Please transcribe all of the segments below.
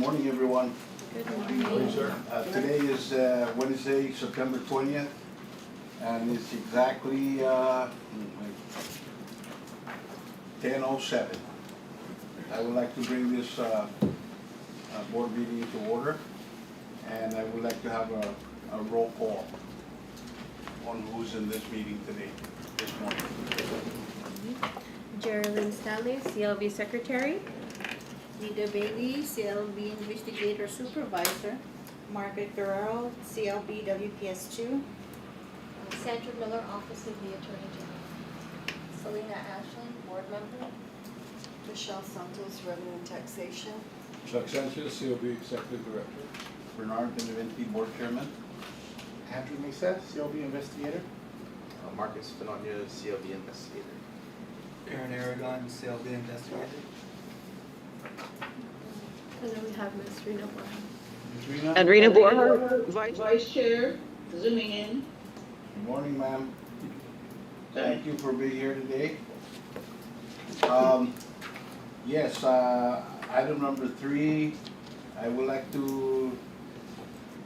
Morning, everyone. Good morning. Morning, sir. Today is Wednesday, September 20th, and it's exactly 10:07. I would like to bring this board meeting into order, and I would like to have a roll call on who's in this meeting today, this morning. Geraldine Stanley, CLB Secretary. Nita Bailey, CLB Investigator Supervisor. Margaret Guerrero, CLB WPS2. Sandra Miller, Office of the Attorney General. Selena Ashland, Board Member. Michelle Santos, Revenue and Taxation. Chuck Sanchez, COB Executive Director. Bernard Benavente, Board Chairman. Andrew Mesa, CLB Investigator. Marcus Fenonia, CLB Investigator. Aaron Aragon, CLB Investigator. And then we have Ms. Rena Borja. Rena? And Rena Borja, Vice Chair, zooming in. Good morning, ma'am. Thank you for being here today. Yes, item number 3, I would like to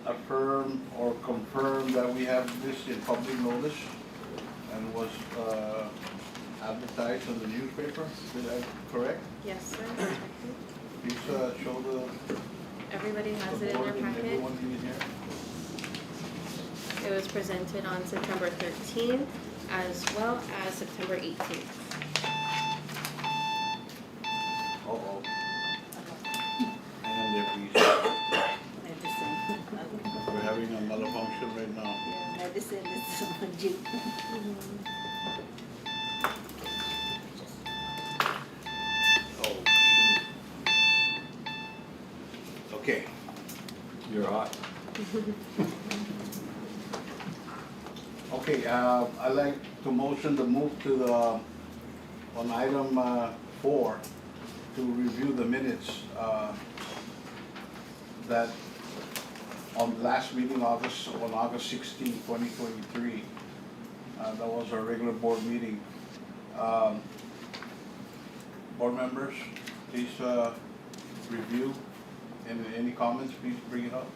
affirm or confirm that we have this in public notice and was advertised in the newspaper. Is that correct? Yes, sir. That's right. Please show the Everybody has it in board their and packet. everyone in here. It was presented on September 13th as well as September 18th. Uh-oh. Hang on there, please. Medicine. We're having a malfunction right now. Yeah, medicine is magic. Oh, shoot. Okay. You're hot. Okay, I'd like to motion to move to the, on item 4, to review the minutes that on the last meeting, on August 16, 2023. That was our regular board meeting. Board members, please review. And any comments, please bring it up.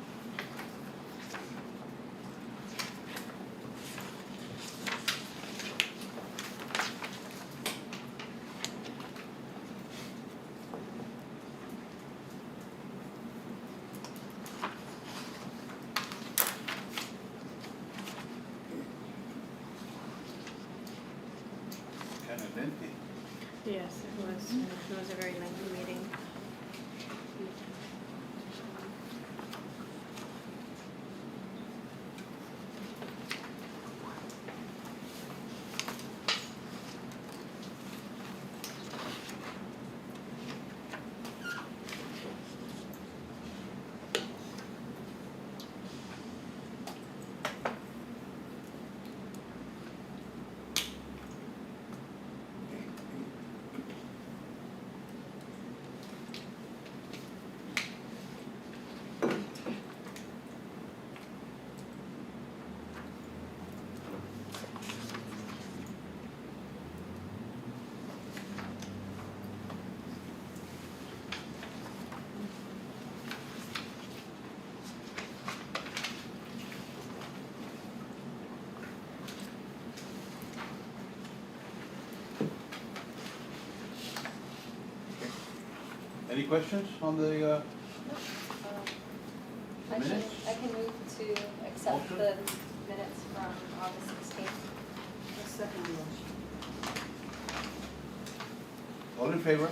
Kind of lengthy. Yes, it was. It was a very lengthy meeting. Any questions on the minutes? I can move to accept Motion? the minutes from August 16th. A second motion. All in favor?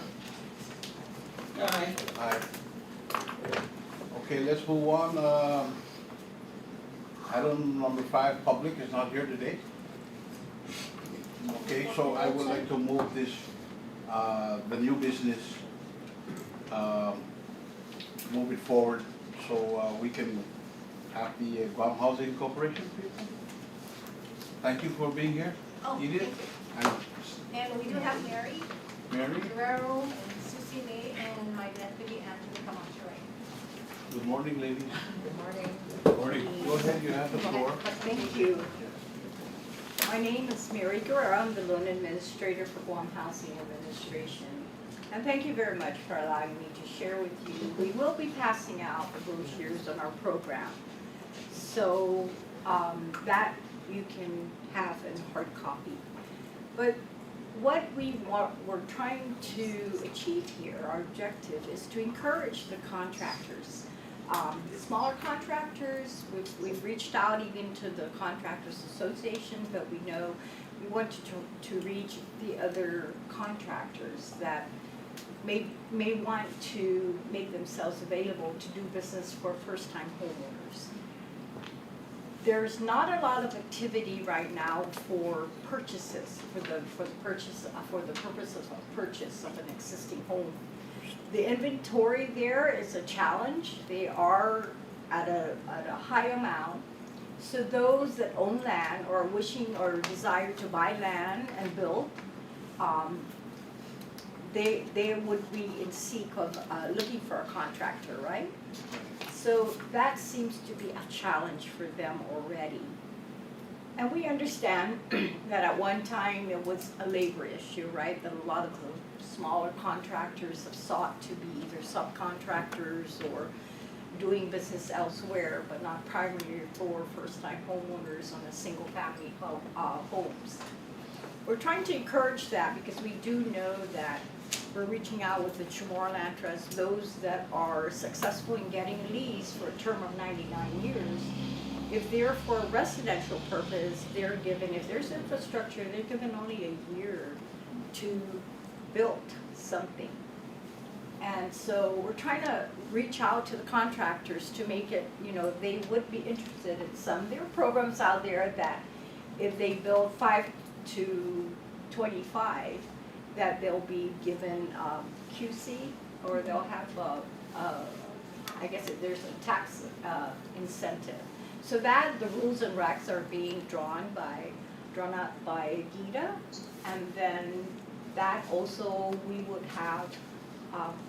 Aye. Aye. Okay, let's move on. Item number 5, public is not here today. Okay, so I would like to move this, the new business, move it forward so we can have the Guam Housing Corporation people. Thank you for being here. Oh, Edith thank and And we do have Mary Mary. Guerrero and Susie May and my deputy Angela Camacho. Good morning, ladies. Good morning. Morning. Go ahead, you have the floor. Thank you. My name is Mary Guerrero. I'm the loan administrator for Guam Housing Administration. And thank you very much for allowing me to share with you. We will be passing out the brochures on our program. So that you can have in hard copy. But what we're trying to achieve here, our objective is to encourage the contractors. Smaller contractors, we've reached out even to the Contractors Association, but we know we want to reach the other contractors that may want to make themselves available to do business for first-time homeowners. There's not a lot of activity right now for purchases, for the purposes of purchase of an existing home. The inventory there is a challenge. They are at a high amount. So those that own land or wishing or desire to buy land and build, they would be in seek of looking for a contractor, right? So that seems to be a challenge for them already. And we understand that at one time it was a labor issue, right? That a lot of the smaller contractors have sought to be either subcontractors or doing business elsewhere, but not primarily for first-time homeowners on a single-family homes. We're trying to encourage that because we do know that we're reaching out with the Chamorro Land Trust, those that are successful in getting a lease for a term of 99 years. If they're for a residential purpose, they're given, if there's infrastructure, they're given only a year to build something. And so we're trying to reach out to the contractors to make it, they would be interested in some. There are programs out there that if they build 5 to 25, that they'll be given QC, or they'll have I guess there's a tax incentive. So that the rules and regs are being drawn up by GITA, and then that also we would have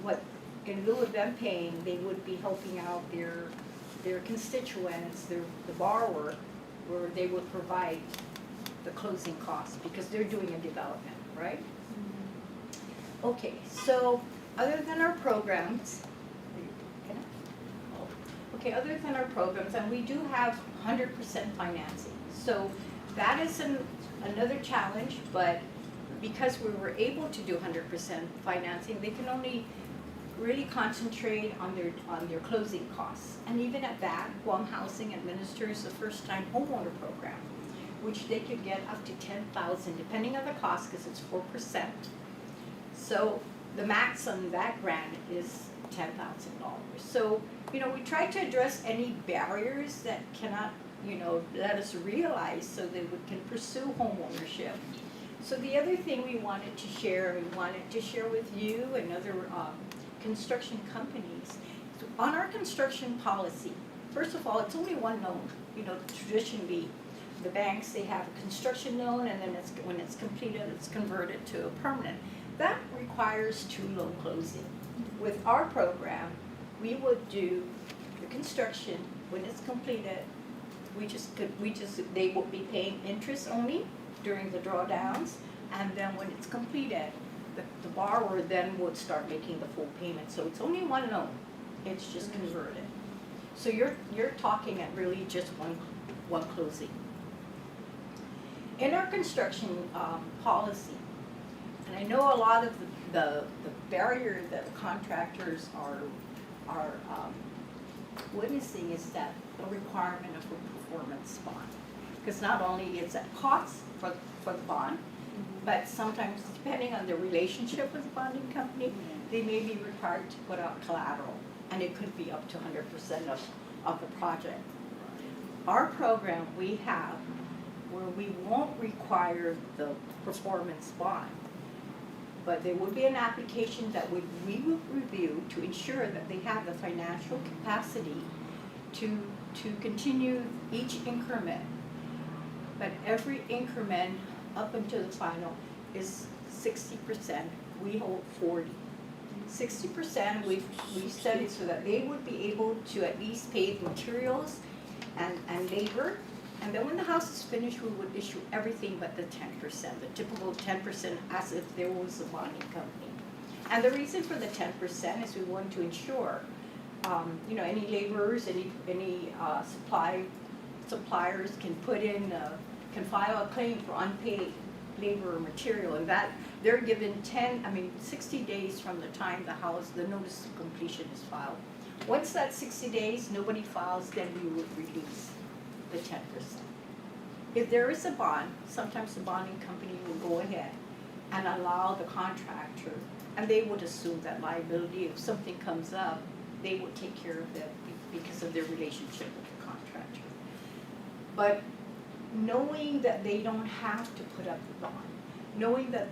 what in lieu of them paying, they would be helping out their constituents, the borrower, where they would provide the closing costs because they're doing a development, right? Okay, so other than our programs, and we do have 100% financing. So that is another challenge, but because we were able to do 100% financing, they can only really concentrate on their closing costs. And even at that, Guam Housing administers a first-time homeowner program, which they could get up to $10,000, depending on the cost, because it's 4%. So the max on that grant is $10,000. So, we try to address any barriers that cannot, let us realize so that we can pursue homeownership. So the other thing we wanted to share with you and other construction companies, on our construction policy, first of all, it's only one loan. Traditionally, the banks, they have a construction loan, and then when it's completed, it's converted to a permanent. That requires 2 loan closing. With our program, we would do the construction when it's completed. They will be paying interest only during the drawdowns, and then when it's completed, the borrower then would start making the full payment. So it's only one loan. It's just converted. So you're talking at really just one closing. In our construction policy, and I know a lot of the barrier that contractors are witnessing is that the requirement of a performance bond. Because not only is it cost for the bond, but sometimes depending on the relationship with the bonding company, they may be required to put out collateral, and it could be up to 100% of the project. Our program we have where we won't require the performance bond, but there would be an application that we would review to ensure that they have the financial capacity to continue each increment. But every increment up until the final is 60%, we hold 40. 60% we've studied so that they would be able to at least pay materials and labor. And then when the house is finished, we would issue everything but the 10%, the typical 10% as if there was a bonding company. And the reason for the 10% is we want to ensure, you know, any laborers, any suppliers can can file a claim for unpaid labor or material, and that they're given 60 days from the time the notice of completion is filed. Once that 60 days, nobody files, then we would release the 10%. If there is a bond, sometimes the bonding company will go ahead and allow the contractor, and they would assume that liability. If something comes up, they would take care of it because of their relationship with the contractor. But knowing that they don't have to put up the bond, knowing that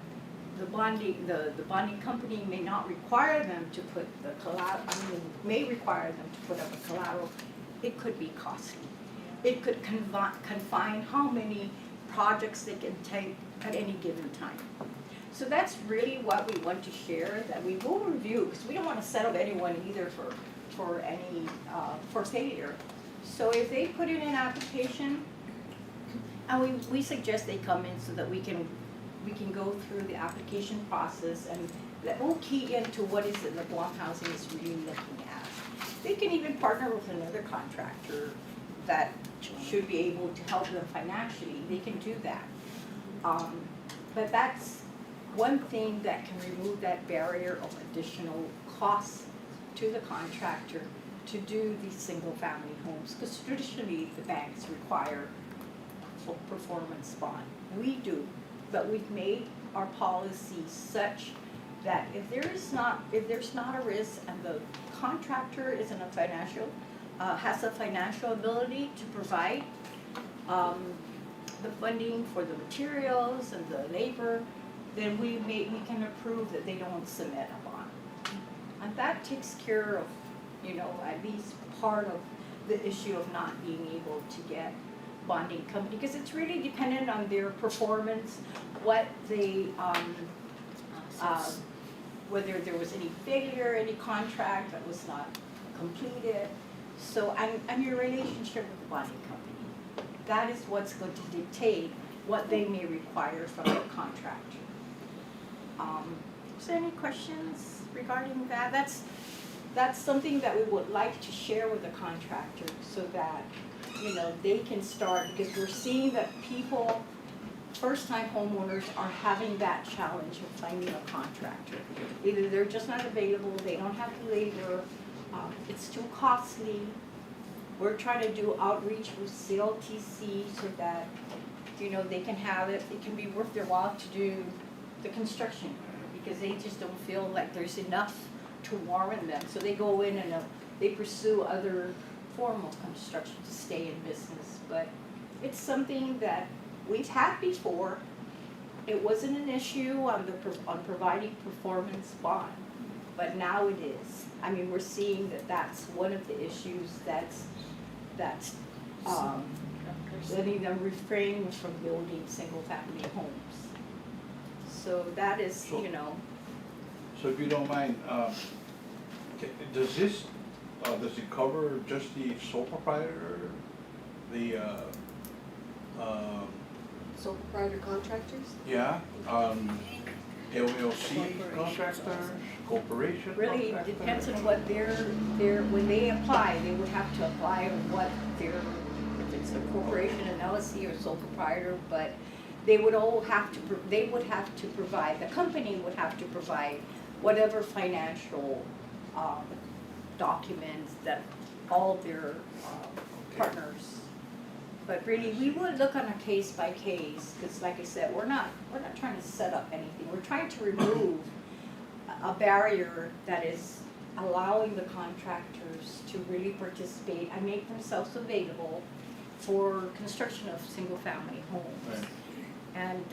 the bonding company may not require them to put the collateral, may require them to put up a collateral, it could be costly. It could confine how many projects they can take at any given time. So that's really what we want to share, that we will review, because we don't want to settle anyone either for failure. So if they put in an application, and we suggest they come in so that we can go through the application process, and that will key into what is it that Guam Housing is really looking at. They can even partner with another contractor that should be able to help them financially. They can do that. But that's one thing that can remove that barrier of additional costs to the contractor to do these single-family homes, because traditionally the banks require performance bond. We do, but we've made our policy such that if there's not a risk and the contractor is in a has a financial ability to provide the funding for the materials and the labor, then we can approve that they don't submit a bond. And that takes care of, you know, at least part of the issue of not being able to get bonding company, because it's really dependent on their performance, what they, whether there was any failure, any contract that was not completed. So, and your relationship with the bonding company. That is what's going to dictate what they may require from the contractor. Is there any questions regarding that? That's something that we would like to share with the contractor so that, you know, they can start, because we're seeing that people, first-time homeowners, are having that challenge of finding a contractor. Either they're just not available, they don't have the labor, it's too costly. We're trying to do outreach with CLTC so that, you know, they can have it can be worth their while to do the construction, because they just don't feel like there's enough to warrant them. So they go in and they pursue other form of construction to stay in business. But it's something that we've had before. It wasn't an issue on providing performance bond, but now it is. I mean, we're seeing that that's one of the issues that's letting them refrain from building single-family homes. So that is, you know. So if you don't mind, does it cover just the sole proprietor, the Sole proprietor contractors? yeah, LLC contractors, corporation Really contractors? depends on what when they apply, they would have to apply on what if it's a corporation, an LLC, or sole proprietor, but they would have to provide, the company would have to provide whatever financial documents that all their partners. But really, we would look on a case by case, because like I said, we're not trying to set up anything. We're trying to remove a barrier that is allowing the contractors to really participate and make themselves available for construction of single-family homes. Right. And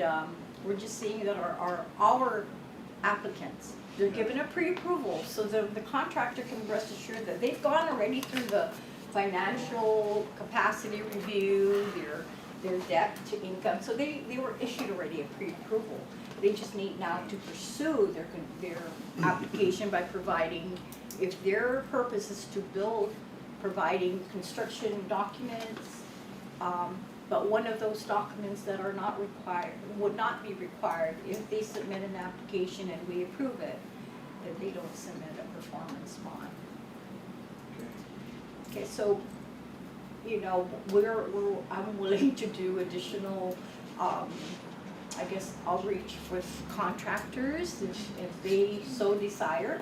we're just seeing that our applicants, they're given a pre-approval, so the contractor can rest assured that they've gone already through the financial capacity review, their debt to income, so they were issued already a pre-approval. They just need now to pursue their application by providing, if their purpose is to build, providing construction documents, but one of those documents that are not required, would not be required if they submit an application and we approve it, that they don't submit a performance bond. Okay. Okay, so, I'm willing to do additional, I guess, outreach with contractors if they so desire.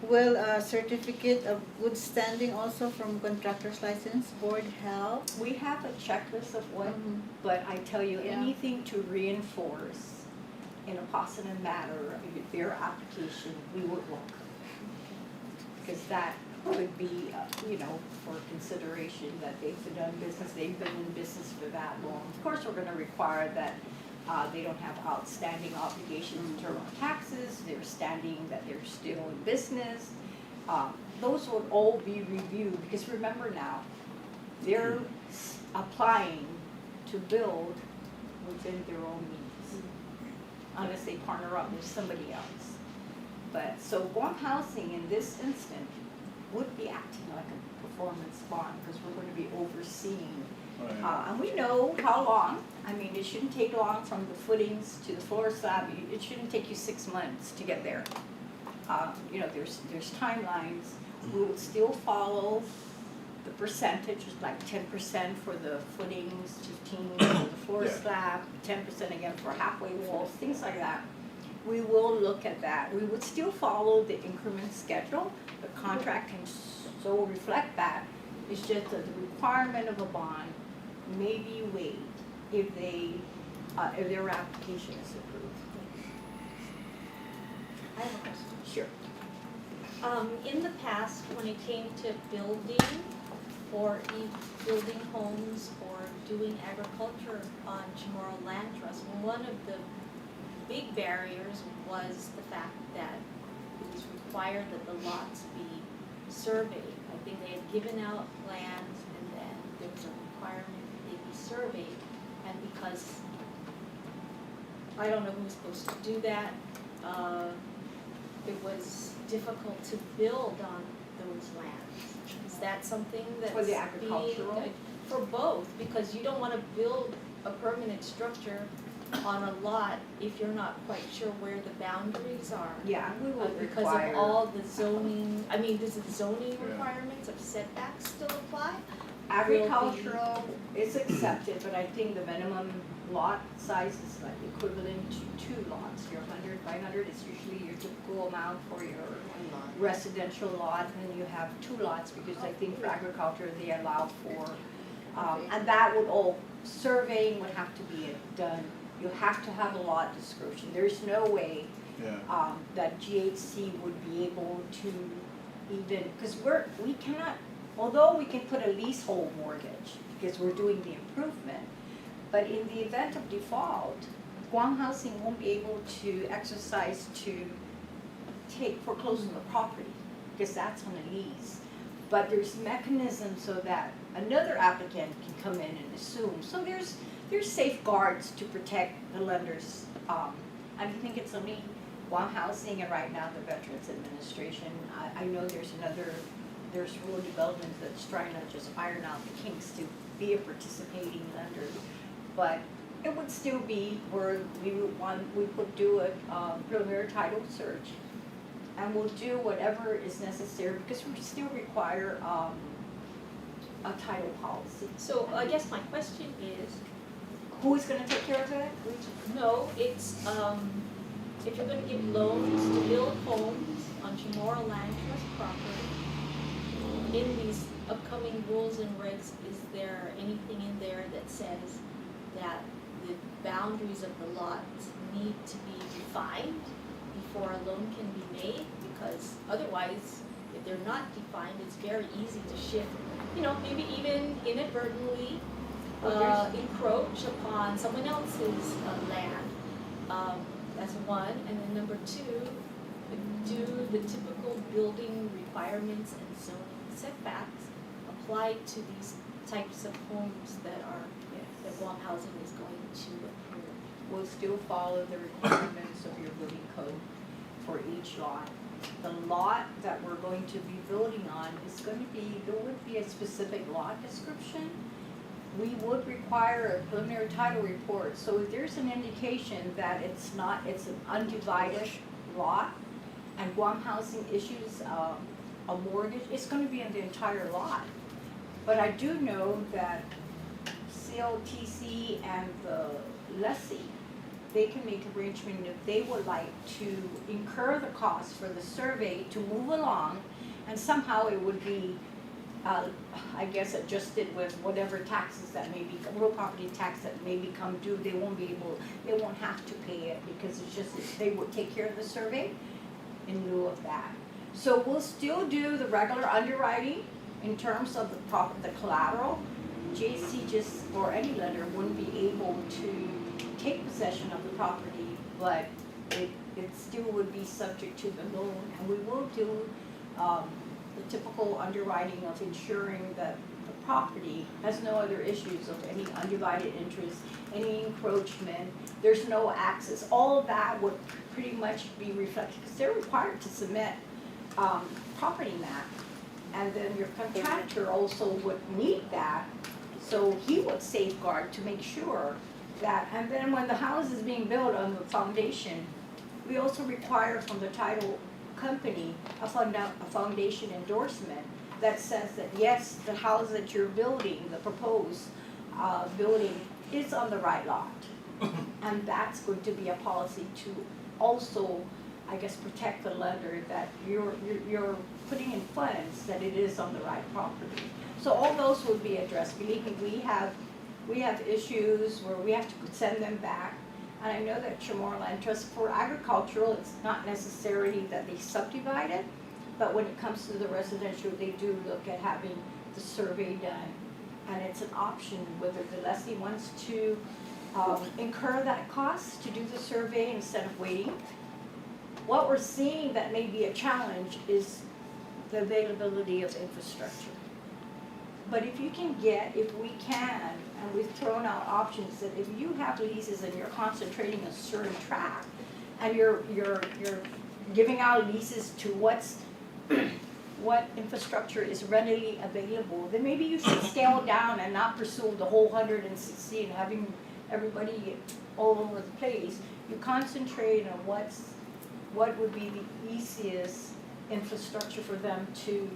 Will a certificate of good standing also from contractor's license board help? We have a checklist of what, but I tell you, Yeah. anything to reinforce in a positive manner their application, we would look. Because that could be, for consideration that they've been in business for that long. Of course, we're gonna require that they don't have outstanding obligations in terms of taxes, they're standing that they're still in business. Those would all be reviewed, because remember now, they're applying to build within their own means, unless they partner up with somebody else. But, so Guam Housing in this instant would be acting like a performance bond, because we're going to be overseeing. And we know how long. I mean, it shouldn't take long from the footings to the floor slab. It shouldn't take you 6 months to get there. There's timelines. We would still follow the percentage, like 10% for the footings, 15% for the floor Yeah. slab, 10% again for halfway walls, things like that. We will look at that. We would still follow the increment schedule. The contract can so reflect that. It's just that the requirement of a bond may be waived if their application is approved. I have a question. Sure. In the past, when it came to building building homes or doing agriculture on Chamorro Land Trust, one of the big barriers was the fact that it was required that the lots be surveyed. I think they had given out lands and then there was a requirement that they be surveyed. And because I don't know who was supposed to do that, it was difficult to build on those lands. Is that something that's For the agricultural? For both, because you don't want to build a permanent structure on a lot if you're not quite sure where the boundaries are. Yeah, we will Because require. of all the zoning, does the zoning Yeah. requirements of setbacks still apply? Agricultural is accepted, but I think the minimum lot size is like equivalent to 2 lots. Your 100 by 100 is usually your typical amount for your residential lot, and you have 2 lots, because I think for agriculture, they allow for, and that would all, surveying would have to be done. You have to have a lot description. There's no way Yeah. that GHC would be able to even, because we cannot, although we can put a leasehold mortgage, because we're doing the improvement, but in the event of default, Guam Housing won't be able to exercise to foreclose on the property, because that's on a lease. But there's mechanisms so that another applicant can come in and assume. So there's safeguards to protect the lenders. I think it's only Guam Housing and right now the Veterans Administration. I know there's rural development that's trying to just iron out the kinks to be a participating lender. But it would still be where we would do a preliminary title search. And we'll do whatever is necessary, because we still require a title policy. So I guess my question is, Who is gonna take care of it? no, it's, if you're gonna give loans to build homes on Chamorro Land Trust property, in these upcoming rules and regs, is there anything in there that says that the boundaries of the lots need to be defined before a loan can be made? Because otherwise, if they're not defined, it's very easy to shift, maybe even inadvertently encroach upon someone else's land. That's one. And then number 2, do the typical building requirements and zoning setbacks apply to these types of homes that Guam Housing is going to approve? We'll still follow the requirements of your building code for each lot. The lot that we're going to be building on is going to be, there would be a specific lot description, we would require a preliminary title report. So if there's an indication that it's an undivided lot, and Guam Housing issues a mortgage, it's gonna be in the entire lot. But I do know that CLTC and the lessee, they can make arrangement if they would like to incur the cost for the survey to move along, and somehow it would be, I guess, adjusted with whatever taxes that may be, real property tax that may become due. They won't have to pay it, because it's just, they would take care of the survey in lieu of that. So we'll still do the regular underwriting in terms of the collateral. JC just, or any lender, wouldn't be able to take possession of the property, but it still would be subject to the loan. And we will do the typical underwriting of ensuring that the property has no other issues of any undivided interest, any encroachment, there's no access. All of that would pretty much be reflected, because they're required to submit property map. And then your contractor also would need that, so he would safeguard to make sure that, and then when the house is being built on the foundation, we also require from the title company a foundation endorsement that says that yes, the house that you're building, the proposed building, is on the right lot. And that's going to be a policy to also, I guess, protect the lender, that you're putting in funds that it is on the right property. So all those will be addressed. Believe me, we have issues where we have to send them back. And I know that Chamorro Land Trust, for agricultural, it's not necessarily that they subdivide it, but when it comes to the residential, they do look at having the survey done. And it's an option whether the lessee wants to incur that cost to do the survey instead of waiting. What we're seeing that may be a challenge is the availability of infrastructure. But if we can, and we've thrown out options, that if you have leases and you're concentrating a certain tract, and you're giving out leases to what infrastructure is readily available, then maybe you should scale down and not pursue the whole 160 and having everybody all over the place. You concentrate on what would be the easiest infrastructure for them to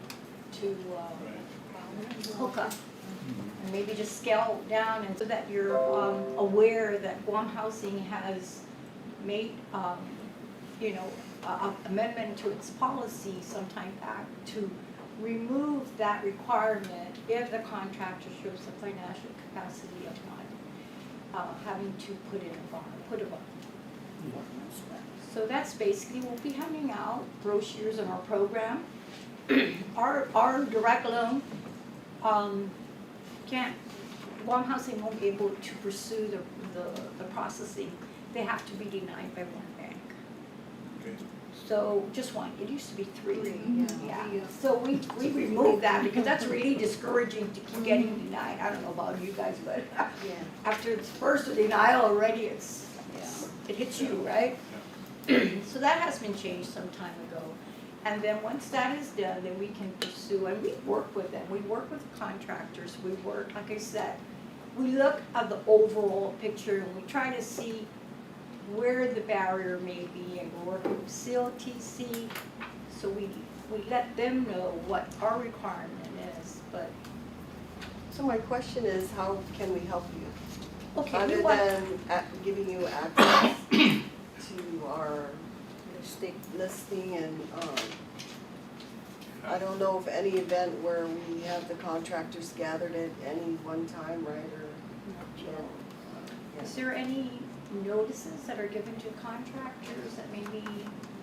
hook up. And maybe just scale down, and so that you're aware that Guam Housing has made, an amendment to its policy sometime back to remove that requirement if the contractor shows the financial capacity of not having to put a bond. So that's basically, we'll be handing out brochures on our program. Our direct loan, Guam Housing won't be able to pursue the processing. They have to be denied by one bank. Okay. So just one, it used to be three. Yeah. So we removed that because that's really discouraging to keep getting denied. I don't know about you guys, but after the first denial already, it hits you, right? So that has been changed some time ago. And then once that is done, then we can pursue, and we work with them. We work with contractors. We work, like I said, we look at the overall picture and we try to see where the barrier may be, and we're working with CLTC, so we let them know what our requirement is, but. So my question is, how can we help you? Okay, Other than giving you access to our listing and, I don't know of any event where we have the contractors gathered at any one time, right, or? Is there any notices that are given to contractors that maybe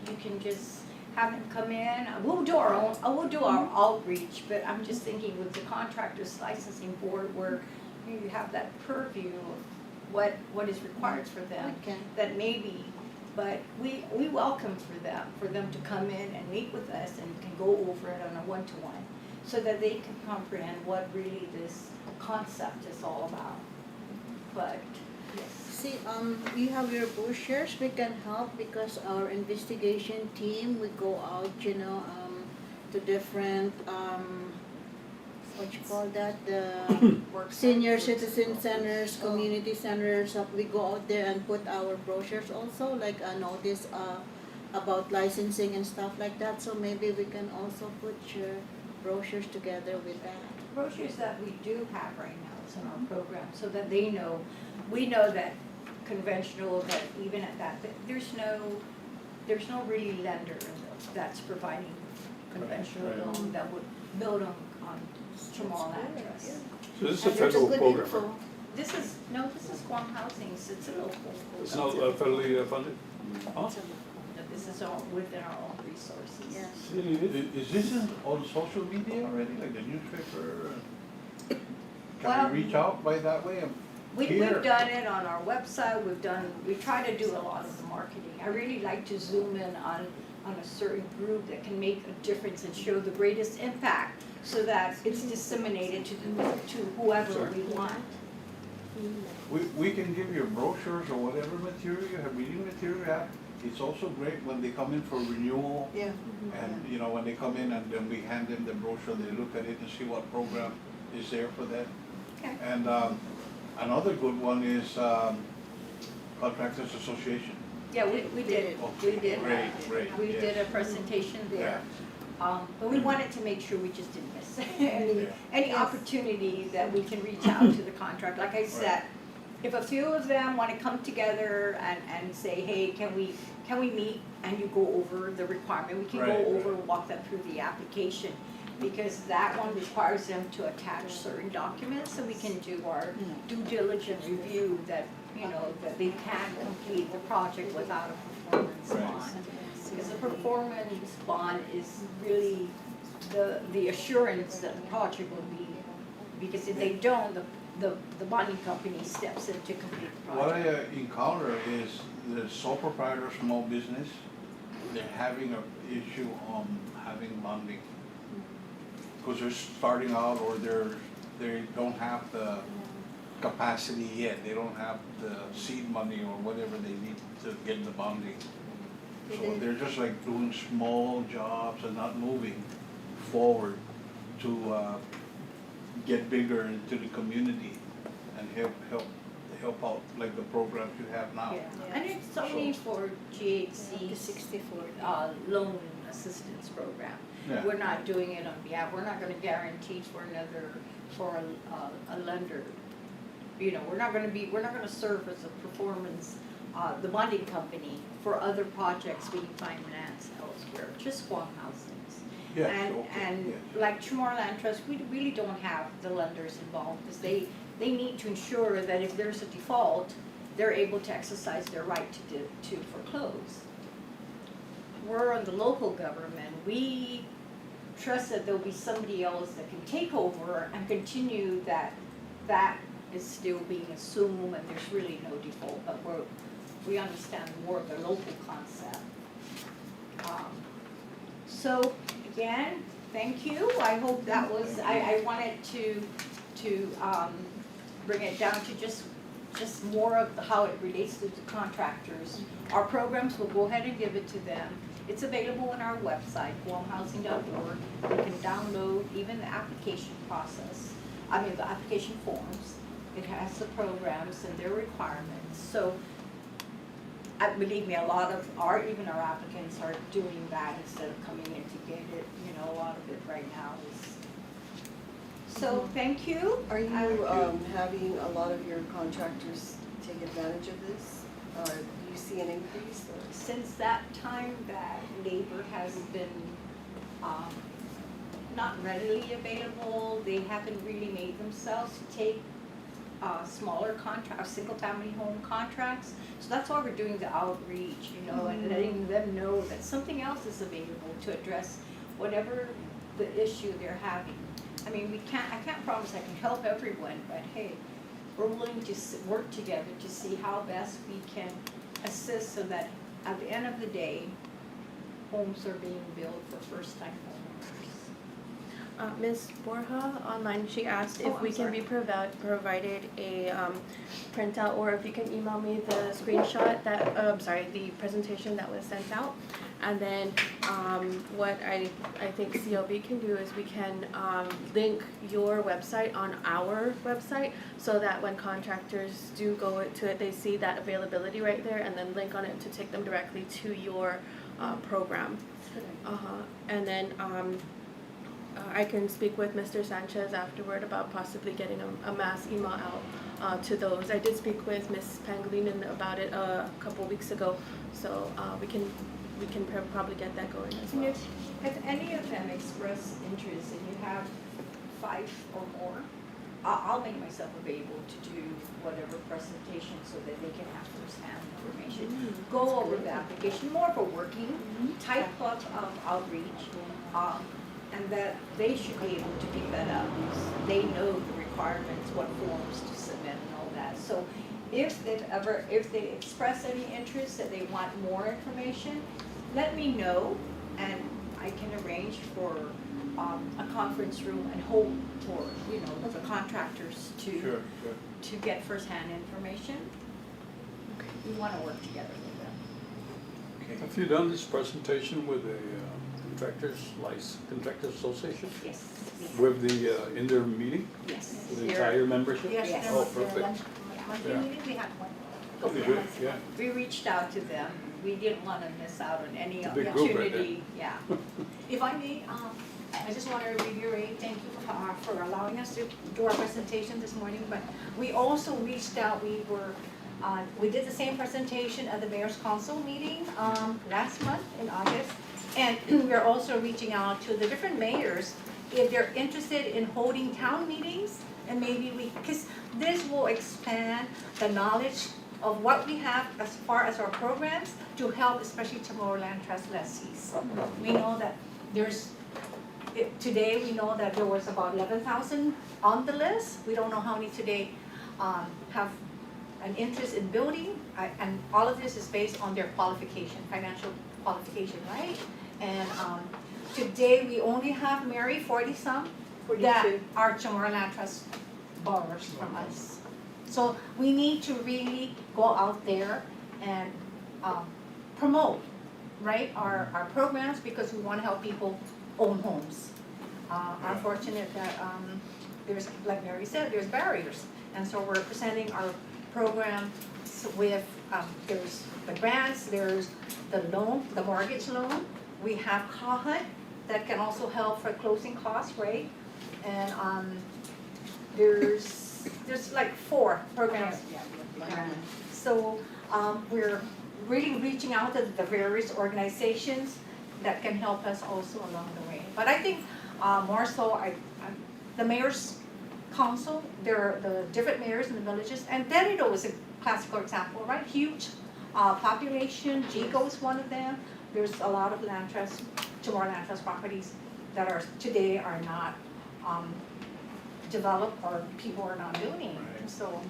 you can just have them come in? We'll do our own, we'll do our outreach, but I'm just thinking with the contractors licensing board where you have that purview of what is required for them, that maybe, but we welcome for them to come in and meet with us and can go over it on a one-to-one, so that they can comprehend what really this concept is all about. But yes. See, you have your brochures, we can help because our investigation team, we go out, to different what you call that, the Work senior sites, citizen work centers, community centers, we go out there and put our brochures also, like a notice about licensing and stuff like that, so maybe we can also put your brochures together with that. Brochures that we do have right now is in our program, so that they know, we know that conventional, that even at that, there's no really lender that's providing conventional Right. loan that would build on tomorrow land trust. So this is a And there's federal good program, info. right? This is Guam Housing, so it's a local. It's not federally funded? Huh? This is all within our own resources. Yeah. Is this on social media already, like the newspaper? Well- Can we reach out by that way? We've Here. done it on our website, we try to do a lot of the marketing. I really like to zoom in on a certain group that can make a difference and show the greatest impact, so that it's disseminated to whoever we want. We can give you brochures or whatever material you have, reading material you have. It's also great when they come in for renewal. Yeah. And, you know, when they come in and then we hand them the brochure, they look at it and see what program is there for them. Okay. And another good one is Contractors Association. Yeah, we did it, we did. Great, We yes. did a presentation there. But we wanted to make sure we just didn't miss any opportunity that we can reach out to the contract. Like I said, if a few of them want to come together and say, hey, can we meet, and you go over the requirement, we can go Right, over, right. walk them through the application. Because that one requires them to attach certain documents, so we can do our due diligence review that, that they can complete the project without a performance Right. bond. Because the performance bond is really the assurance that the project will be, because if they don't, the bonding company steps in to complete the What project. I encounter is the sole proprietor, small business, they're having an issue on having bonding. Because they're starting out or they don't have the capacity yet, they don't have the seed money or whatever they need to get the bonding. So they're just like doing small jobs and not moving forward to get bigger into the community and help out like the programs you have now. Yeah, and it's only for GHC's 64. Loan assistance program. Yeah. We're not doing it on behalf, we're not gonna guarantee for a lender. We're not gonna serve as a performance, the bonding company for other projects being financed elsewhere, just Guam Housings. Yes, And, okay, and yes. like Chamorro Land Trust, we really don't have the lenders involved, because they need to ensure that if there's a default, they're able to exercise their right to foreclose. We're on the local government, we trust that there'll be somebody else that can take over and continue that is still being assumed and there's really no default, but we understand more of the local concept. So again, thank you, I hope that was, I wanted to bring it down to just more of how it relates to the contractors. Our programs, we'll go ahead and give it to them. It's available on our website, guamhousing.org. You can download even the application process, the application forms. It has the programs and their requirements. So, believe me, a lot of even our applicants are doing that instead of coming in to get it. A lot of it right now is. So, thank you. Are you having a lot of your contractors take advantage of this? Do you see an increase? Or? Since that time that labor has been not readily available, they haven't really made themselves take smaller contracts, single-family home contracts. So that's why we're doing the outreach, and letting them know that something else is available to address whatever the issue they're having. I can't promise I can help everyone, but hey, we're willing to work together to see how best we can assist so that at the end of the day, homes are being built for first-time homeowners. Ms. Borja online, she asked Oh, if we I'm can be provided a printout, or if you can email me the screenshot the presentation that was sent out. And then what I think CLB can do is we can link your website on our website so that when contractors do go to it, they see that availability right there and then link on it to take them directly to your program. And then I can speak with Mr. Sanchez afterward about possibly getting a mass email out to those. I did speak with Ms. Pangilinan about it a couple weeks ago, so we can probably get that going as And well. if any of them express interest and you have 5 or more, I'll make myself available to do whatever presentation so that they can have first-hand information. Go over the application, more of a working type of outreach, and that they should be able to pick that up because they know the requirements, what forms to submit and all that. So if they express any interest that they want more information, let me know and I can arrange for a conference room and hold for, the contractors Sure. to get first-hand information. We want to work together with them. Okay. Have you done this presentation with the Contractors Association? Yes. With the, in their meeting, Yes. with the entire membership? Yes, Oh, there was perfect. monthly Yeah. meeting, we had one. Okay, good, yeah. We reached out to them. We didn't want to miss out on any It's a big group right opportunity. Yeah. If I may, I just want to reiterate, thank you for allowing us to do our presentation this morning. But we also reached out, we did the same presentation at the Mayor's Council meeting last month in August. And we're also reaching out to the different mayors if they're interested in holding town meetings. And maybe because this will expand the knowledge of what we have as far as our programs to help especially Tomorrowland Trust lessees. We know that today we know that there was about 11,000 on the list. We don't know how many today have an interest in building. And all of this is based on their qualification, financial qualification, right? And today we only have, Mary, 40-some that are Tomorrowland Trust borrowers from us. So we need to really go out there and promote, right, our programs because we want to help people own homes. Unfortunate that there's, like Mary said, there's barriers. And so we're presenting our program with, there's the grants, there's the loan, the mortgage loan. We have CAHUD that can also help for closing costs, right? And there's like 4 programs. So we're really reaching out to the various organizations that can help us also along the way. But I think more so, the Mayor's Council, there are the different mayors in the villages, and Derrido is a classical example, right? Huge population, Jigo is one of them. There's a lot of land trust, Tomorrow land trust properties that are today are not developed or people are not building. So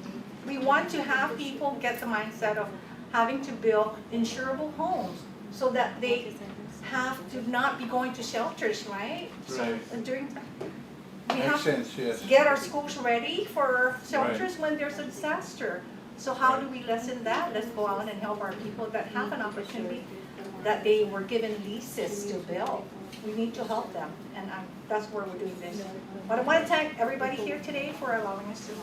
we want to have people get the mindset of having to build insurable homes so that they have to not be going to shelters, right? Right. So during we Makes have sense, yes. get our schools ready for shelters when there's a disaster. So how do we lessen that? Let's go out and help our people that have an opportunity that they were given leases to build. We need to help them, and that's where we're doing this. But I want to thank everybody here today for allowing us to.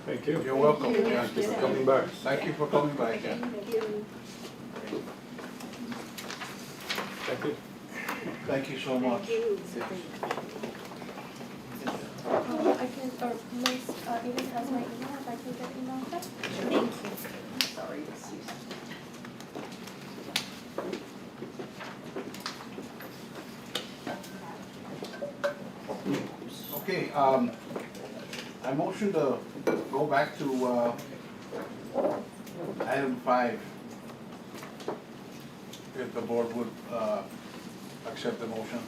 Thank you. You're welcome. Thank you for coming back. Thank you for coming by. Yeah. Thank you. Thank you. Thank you so much. I can, or Ms. Edith has my email, if I can get email, okay? Thank you. Sorry, Susan. Okay, I motion to go back to item 5. If the board would accept the motion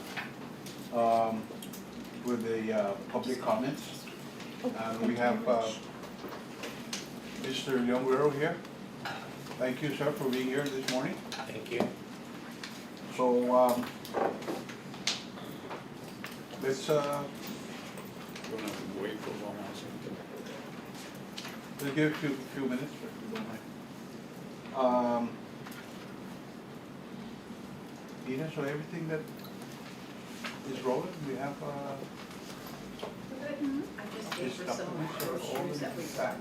with the public comments. And we have Mr. Leonguero here. Thank you, sir, for being here this morning. Thank you. So let's Don't have to wait for long. let's give a few minutes, if you don't mind. Tina, so everything that is rolling, we have, I just gave her some documents are all brochures that we in got. fact.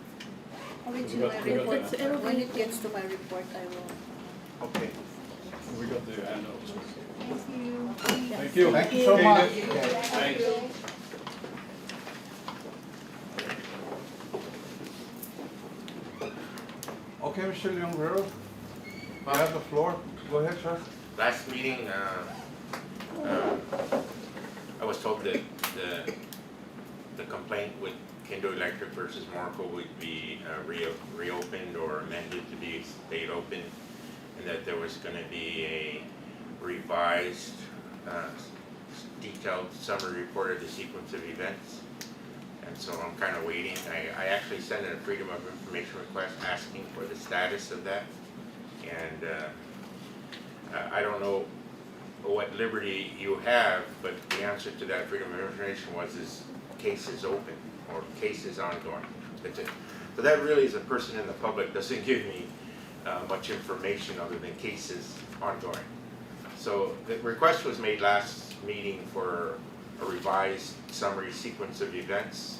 When it's We in got- my we got report, that. It'll when be- it gets to my report, I will. Okay, We got the handouts. Thank you. Thank you. thank you so much. Okay, Thanks. Okay, Mr. Leon Guerrero, you have the floor, go ahead, sir. Last meeting, I was told that the complaint with Kindo Electric versus Marco would be reopened or amended to be stayed open, and that there was gonna be a revised, detailed summary report of the sequence of events. And so I'm kind of waiting. I actually sent in a Freedom of Information request asking for the status of that. And I don't know what liberty you have, but the answer to that Freedom of Information is case is open or case is ongoing. That's it. So that really, as a person in the public, doesn't give me much information other than cases ongoing. So the request was made last meeting for a revised summary sequence of events,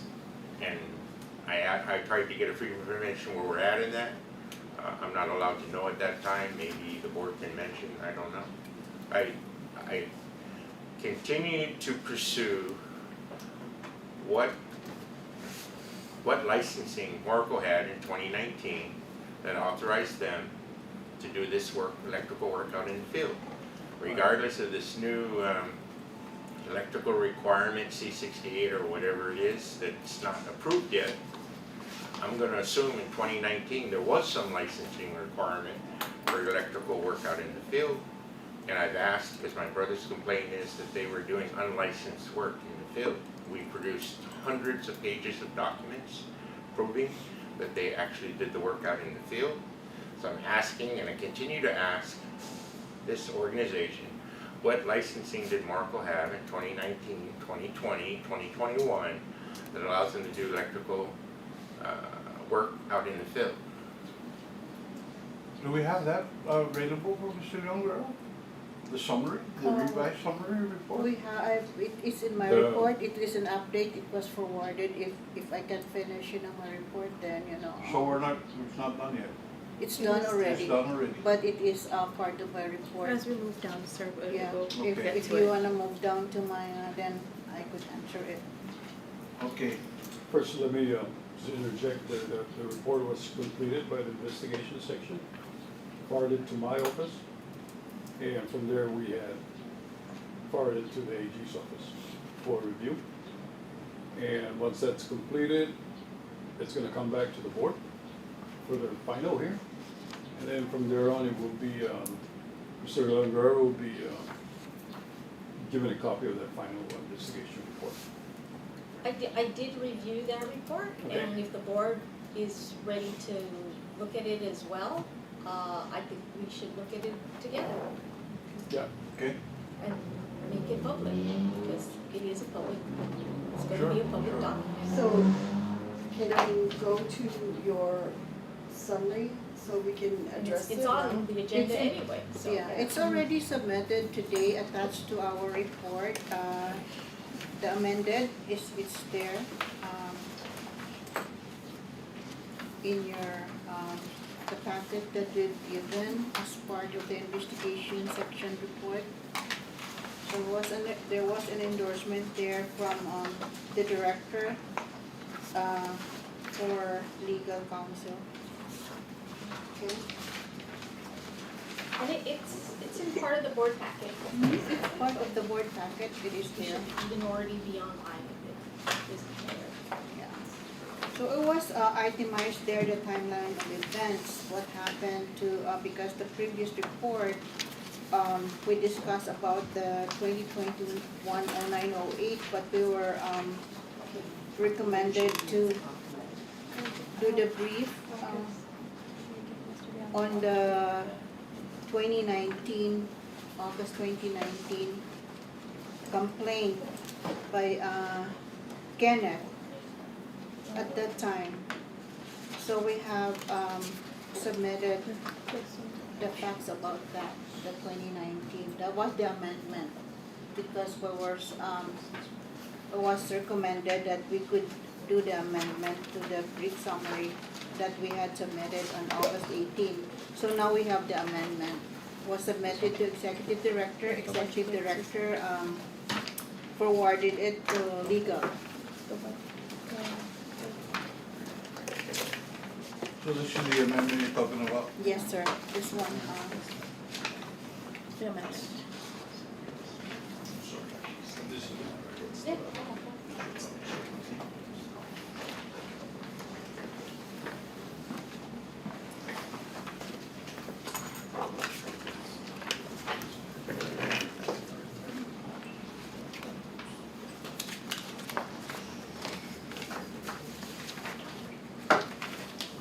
and I tried to get a Freedom of Information where we're at in that. I'm not allowed to know at that time. Maybe the board can mention. I don't know. I continue to pursue what licensing Marco had in 2019 that authorized them to do this work, electrical work out in the field, regardless of this new electrical requirement, C68 or whatever it is, that's not approved yet. I'm gonna assume in 2019 there was some licensing requirement for electrical work out in the field. And I've asked, because my brother's complaint is that they were doing unlicensed work in the field. We produced hundreds of pages of documents proving that they actually did the work out in the field. So I'm asking, and I continue to ask this organization, what licensing did Marco have in 2019, 2020, 2021 that allows them to do electrical work out in the field? Do we have that available for Mr. Leon Guerrero? The summary, the revised summary report? We have, it is in my The- report, it is an update, it was forwarded, if I can finish, my report, then, So it's not done yet? it's done already. It's done already? But it is part of my report. As we move down, sir, we'll Yeah, go Okay. get if to you it. wanna move down to my, then I could answer it. Okay, First, let me interject that the report was completed by the investigation section, forwarded to my office, and from there we had forwarded to the AG's office for review. And once that's completed, it's gonna come back to the board for the final here. And then from there on, it will be, Mr. Guerrero will be given a copy of that final investigation report. I did review that report, Okay. and if the board is ready to look at it as well, I think we should look at it together Yeah. okay. and make it public, because it is a public, it's gonna Sure, be a public sure. document. So can I go to your summary so we can address it? It's on the agenda It's in- anyway, so. Yeah, it's already submitted today, attached to our report. The amended it's there, in your, the packet that we've given as part of the investigation section report. There was an endorsement there from, the director, for legal counsel. Okay. And it's in part of the board packet. Part of the board packet, it is It there. should even already be online if it isn't there. Yeah. So it was itemized there, the timeline of events, what happened to, because the previous report, we discussed about the 2021-09-08, but we were recommended to do the brief on the 2019, August 2019 complaint by Kenneth at that time. So we have submitted the facts about that, the 2019. That was the amendment, because it was recommended that we could do the amendment to the brief summary that we had submitted on August 18. So now we have the amendment. Was submitted to executive director forwarded it to legal. So this is the amendment you're talking about? Yes, sir, this one, The amendment. This is Yeah.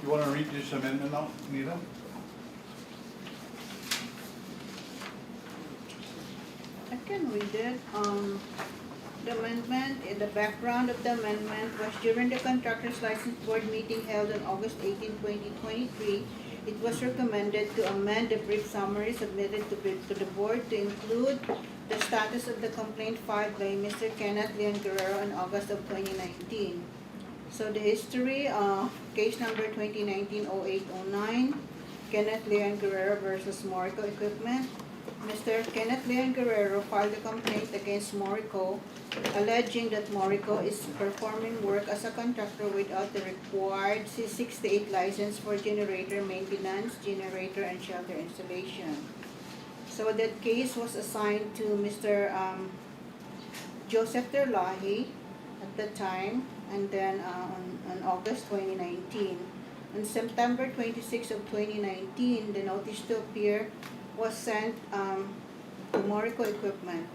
You wanna read this amendment now, Nita? I can read it. The amendment, the background of the amendment was during the Contractors License Board meeting held on August 18, 2023. It was recommended to amend the brief summary submitted to the board to include the status of the complaint filed by Mr. Kenneth Leon Guerrero in August of 2019. So the history, case number 2019-0809, Kenneth Leon Guerrero versus Morico Equipment. Mr. Kenneth Leon Guerrero filed a complaint against Morico, alleging that Morico is performing work as a contractor without the required C68 license for generator maintenance, generator, and shelter installation. So that case was assigned to Mr. Joseph Terlahi at the time, and then on August 2019. On September 26 of 2019, the notice to appear was sent to Morico Equipment.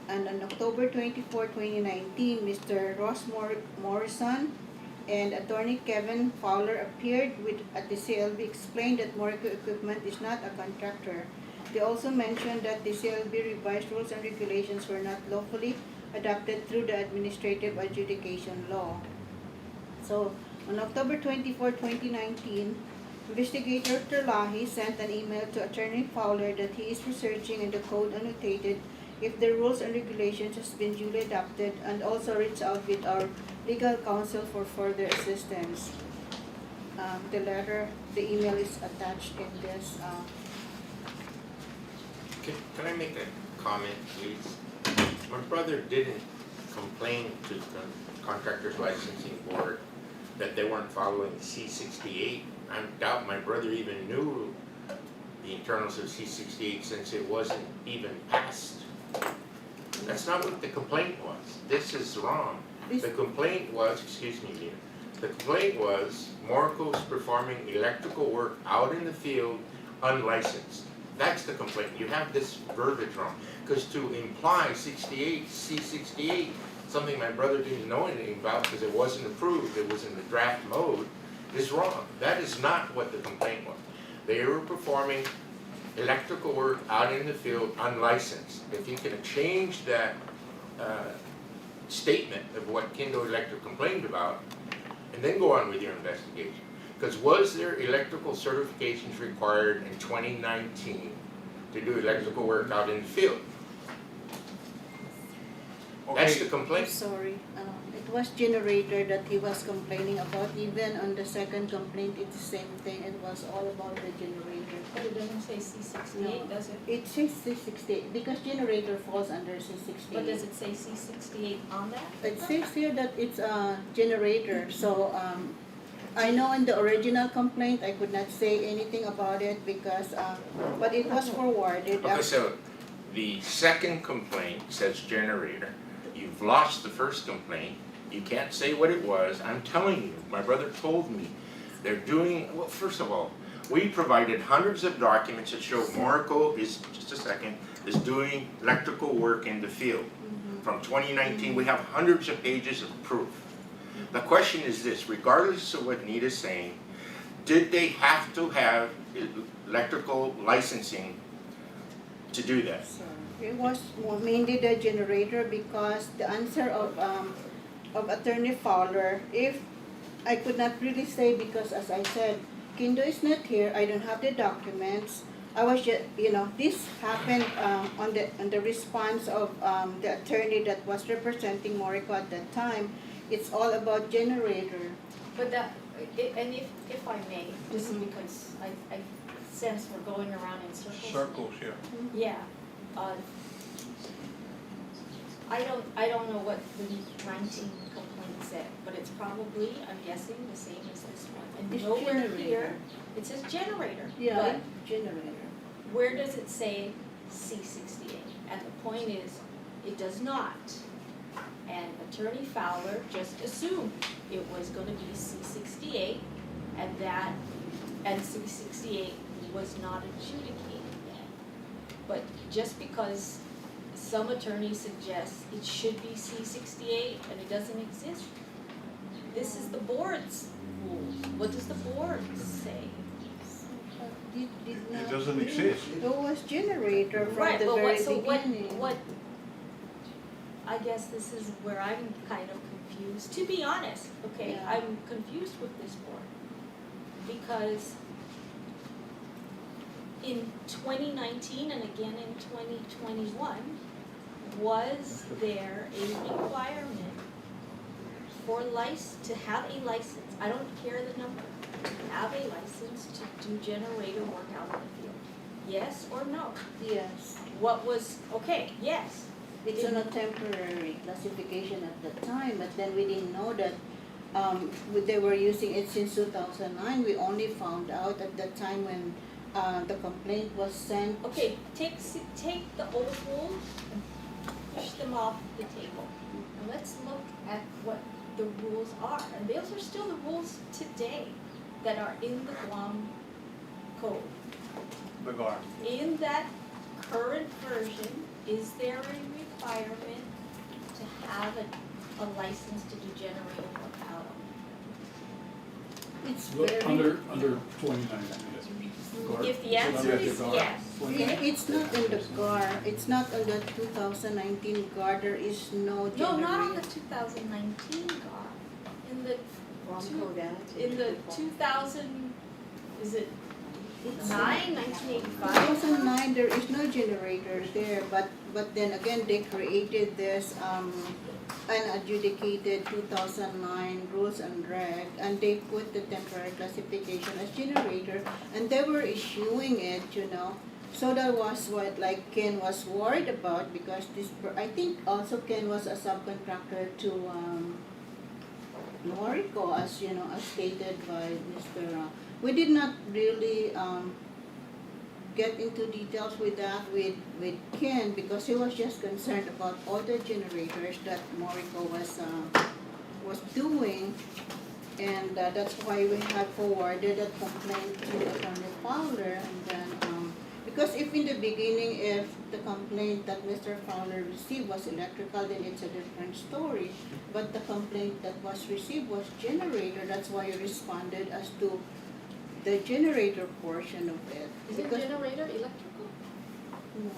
And on October 24, 2019, Mr. Ross Morrison and attorney Kevin Fowler appeared at the CLB, explained that Morico Equipment is not a contractor. They also mentioned that the CLB revised rules and regulations were not lawfully adopted through the administrative adjudication law. So on October 24, 2019, Investigator Terlahi sent an email to Attorney Fowler that he is researching in the code annotated if the rules and regulations has been duly adopted, and also reached out with our legal counsel for further assistance. The email is attached in this. Can I make a comment, please? My brother didn't complain to the Contractors Licensing Board that they weren't following C68. I doubt my brother even knew the internals of C68 since it wasn't even passed. That's not what the complaint was. This is wrong. The complaint was, excuse me, Leah, the complaint was Morico's performing electrical work out in the field unlicensed. That's the complaint. You have this verbiage wrong. Because to imply C68, something my brother didn't know anything about because it wasn't approved, it was in the draft mode, is wrong. That is not what the complaint was. They were performing electrical work out in the field unlicensed. If you can change that statement of what Kindo Electric complained about, and then go on with your investigation. Because was there electrical certifications required in 2019 to do electrical work out in the field? That's the I'm complaint. sorry, it was generator that he was complaining about. Even on the second complaint, it's the same thing. It was all about the generator. But it doesn't say C68, No. does it? It says C68 because generator falls under C68. But does it say C68 on that? It says here that it's a generator, so I know in the original complaint I could not say anything about it because, but it was forwarded. Okay, so the second complaint says generator. You've lost the first complaint. You can't say what it was. I'm telling you, my brother told me. They're doing, well, first of all, we provided hundreds of documents that show Morico is, just a second, is doing electrical work in the field. From 2019, we have hundreds of pages of proof. The question is this, regardless of what Nita's saying, did they have to have electrical licensing to do that? It was mainly the generator because the answer of Attorney Fowler, if I could not really say because as I said, Kindo is not here, I don't have the documents. I was just, this happened on the response of the attorney that was representing Morico at that time. It's all about generator. But and if I may, just because I sense we're going around in circles. Circles, yeah. Yeah, I don't know what the 19 complaint said, but it's probably, I'm guessing, the same as this one. And It's nowhere generator. here, it says generator. Yeah, generator. But where does it say C68? And the point is, it does not. And Attorney Fowler just assumed it was gonna be C68 and C68 was not adjudicated yet. But just because some attorneys suggest it should be C68 and it doesn't exist, this is the board's rules. What does the board say? It doesn't exist. It was generator from Right, the but very what, beginning. what, I guess this is where I'm kind of confused, to be honest, okay? Yeah. I'm confused with this board. Because in 2019 and again in 2021, was there a requirement for to have a license, I don't care the number, to have a license to do generator work out in the field? Yes or no? Yes. What was, okay, yes. It's on a temporary classification at the time, but then we didn't know that they were using it since 2009. We only found out at the time when the complaint was sent. Okay, take the old rules and push them off the table. And let's look at what the rules are. And those are still the rules today that are in the Guam code. The guard. In that current version, is there a requirement to have a license to do generator work out of? It's Look, very. under 29, yes. If the answer is yes, It's not in the GAR. It's not on the 2019 GAR. There is no generator. no, not on the 2019 GAR. In the in the 2000, is it 1985? 2009, there is no generator there, but then again, they created this unadjudicated 2009 rules and reg, and they put the temporary classification as generator, and they were issuing it, So that was what Ken was worried about, because I think also Ken was a subcontractor to Norico, as stated by Mr. We did not really get into details with that with Ken, because he was just concerned about all the generators that Norico was doing, and that's why we had forwarded that complaint to Attorney Fowler, and then because if in the beginning, if the complaint that Mr. Fowler received was electrical, then it's a different story. But the complaint that was received was generator. That's why he responded as to the generator portion of it. Is it generator electrical? No.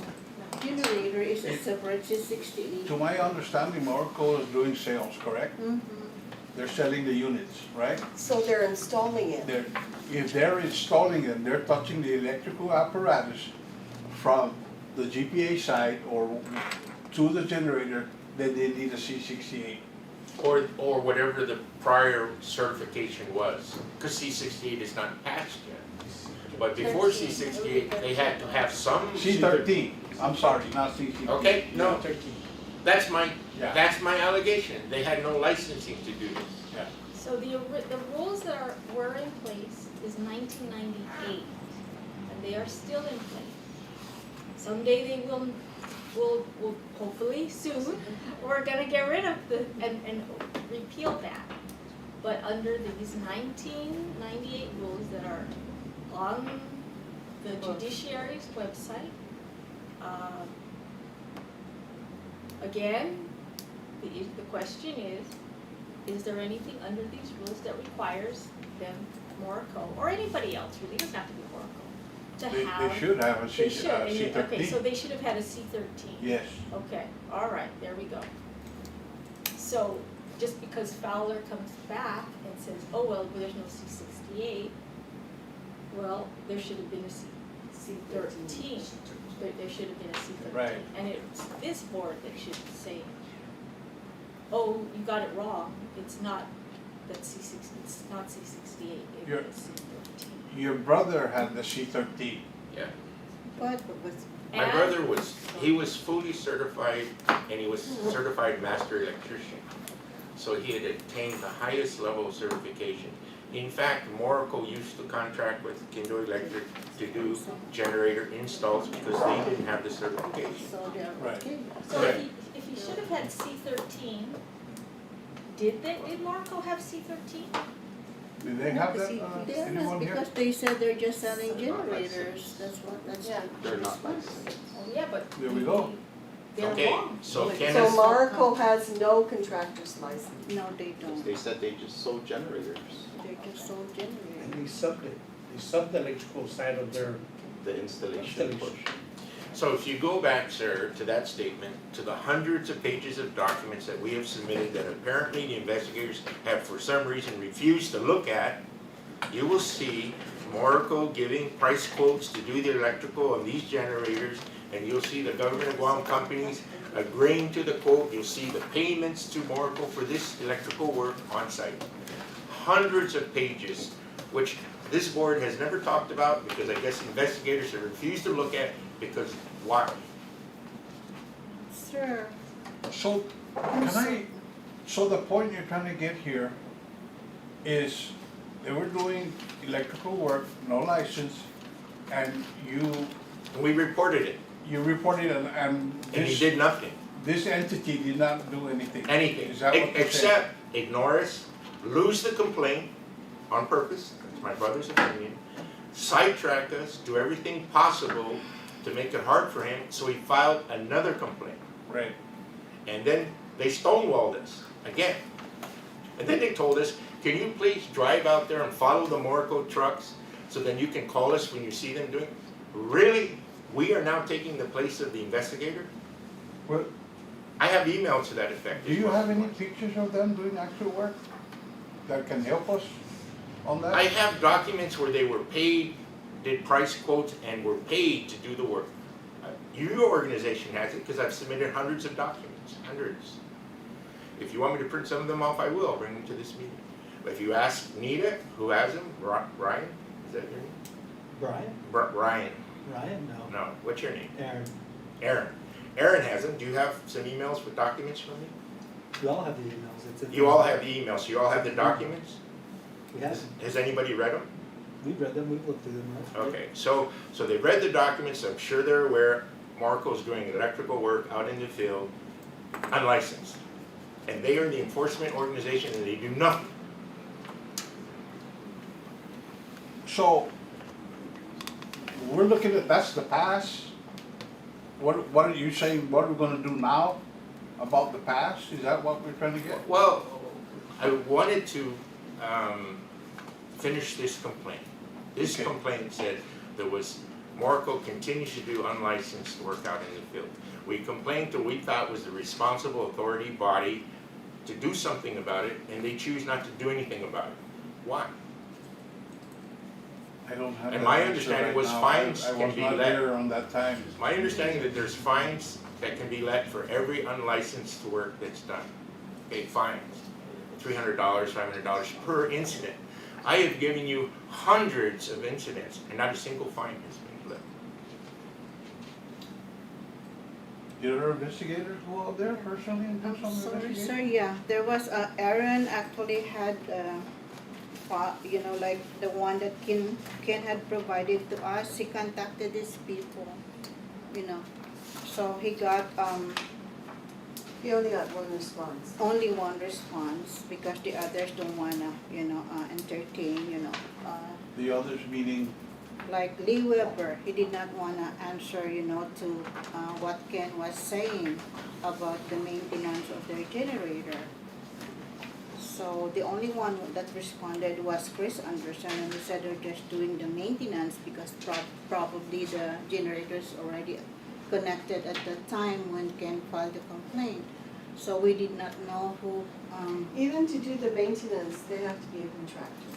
Generator is a separate C68. To my understanding, Morocco is doing sales, correct? Mm-hmm. They're selling the units, right? So they're installing it. If they're installing them, they're touching the electrical apparatus from the GPA side or to the generator, then they need a C68. Or whatever the prior certification was, because C68 is not passed yet. But before C68, they had to have some. C13, I'm sorry, not C68. Okay, no, that's my Yeah. allegation. They had no licensing to do this. Yeah. So the rules that were in place is 1998, and they are still in place. Someday they will hopefully soon, we're gonna get rid of and repeal that. But under these 1998 rules that are on the judiciary's website, again, the question is there anything under these rules that requires them, Morocco, or anybody else, really, it doesn't have to be Morocco, to have. They should have a They should, and C13. okay, so they should have had a C13. Yes. Okay, all right, there we go. So, just because Fowler comes back and says, oh, well, there's no C68, well, there should have been a C13, there should have been a C13. Right. And it's this board that should say, oh, you got it wrong, it's not that C6, it's not C68, it You're- was C13. Your brother had the C13. Yeah. But, My And- brother he was fully certified, and he was certified master electrician. So he had attained the highest level of certification. In fact, Morocco used to contract with Kindo Electric to do generator installs because they didn't have the certification. so they're Right. okay. So if he should have had C13, did Marco have C13? Do they have that, They're not, anyone here? because they said they're just selling They're not generators, that's Yeah. They're not response. licensed. Oh, yeah, but. There we go. They're Okay, wrong. so So Kenneth, Marco has no contractor's license. No, they don't, They said they just sold generators, they're just sold generators. And they sub the electrical side of their the installation installation. portion. so if you go back, sir, to that statement, to the hundreds of pages of documents that we have submitted that apparently the investigators have for some reason refused to look at, you will see Morocco giving price quotes to do the electrical of these generators, and you'll see the government of Guam companies agreeing to the quote. You'll see the payments to Morocco for this electrical work on site. Hundreds of pages, which this board has never talked about because I guess investigators have refused to look at because why? Sir, So, so the point you're trying to get here is they were doing electrical work, no license, and We reported it, you reported it, and and he this, did nothing. this entity did not do anything. Anything, Is that what you're saying? except ignore us, lose the complaint on purpose, that's my brother's opinion, sidetrack us, do everything possible to make it hard for him, so he filed another complaint. Right. And then they stonewalled us again. And then they told us, can you please drive out there and follow the Morocco trucks so then you can call us when you see them doing? Really? We are now taking the place of the investigator? Well, I have emails to that effect. do as you well. have any pictures of them doing actual work that can help us on that? I have documents where they were paid, did price quotes, and were paid to do the work. Your organization has it, because I've submitted hundreds of documents, hundreds. If you want me to print some of them off, I will, bring them to this meeting. But if you ask Nita, who has them, Ryan, is that your name? Brian? Ryan, Ryan? No. no, what's your name? Aaron. Aaron. Aaron has them, do you have some emails with documents from me? We all have the emails. It's in You all have the emails, so you all have the documents? We have, Has anybody read them? we've read them, we've looked through them. Right? Okay, so they've read the documents, I'm sure they're aware Marco's doing electrical work out in the field, unlicensed. And they are the enforcement organization and they do nothing. So, we're looking at, that's the past. What are you saying, what are we gonna do now about the past? Is that what we're trying to get? Well, I wanted to finish this complaint. This Okay. complaint said there was, Marco continues to do unlicensed work out in the field. We complained to what we thought was the responsible authority body to do something about it, and they choose not to do anything about it. Why? I don't have And that my answer understanding right was now. fines I can was be not let. there on that time. My understanding that there's fines that can be let for every unlicensed work that's done. Okay, fines, $300, $500 per incident. I have given you hundreds of incidents and not a single fine has been let. Did our investigators go out there personally and do some sorry, investigation? sir, yeah, there was, Aaron actually had, you know, like the one that Ken had provided to us, he contacted these people, you know. So he got, He only got one response. only one response because the others don't wanna, you know, entertain, you know, The others meaning, like Lee Weber, he did not wanna answer, you know, to what Ken was saying about the maintenance of their generator. So the only one that responded was Chris Anderson, and he said they're just doing the maintenance because probably the generator's already connected at the time when Ken filed the complaint. So we did not know who, Even to do the maintenance, they have to be a contractor.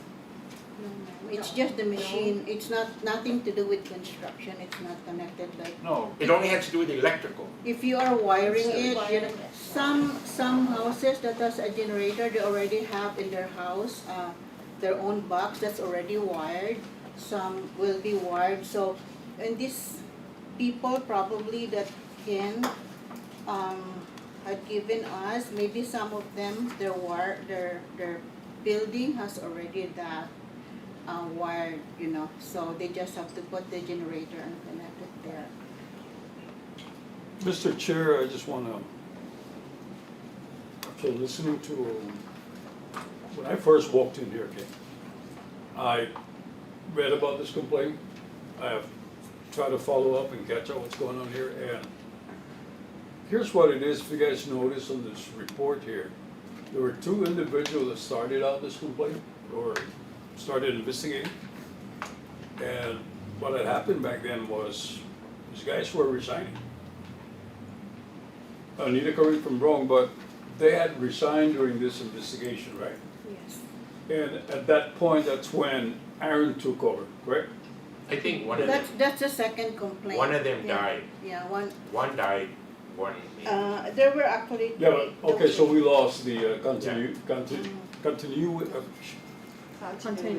No, ma'am. It's just the machine. It's nothing to do with construction. It's not connected like. No, It only has to do with electrical. If you are wiring So it, wiring it. some houses that has a generator, they already have in their house, their own box that's already wired. Some will be wired, so, and these people probably that can, had given us, maybe some of them, their building has already that, wired, you know, so they just have to put the generator and connect it there. Mr. Chair, I just wanna, after listening to, when I first walked in here, okay, I read about this complaint. I have tried to follow up and catch up what's going on here, and here's what it is, if you guys notice on this report here. There were 2 individuals that started out this complaint, or started investigating. And what had happened back then was, these guys were resigning. Anita, correct me if I'm wrong, but they had resigned during this investigation, right? Yes. And at that point, that's when Aaron took over, correct? I think one of them, That's the second complaint. one of them Yeah. died. Yeah, One died, one. there were actually Yeah, three. but, okay, so we lost the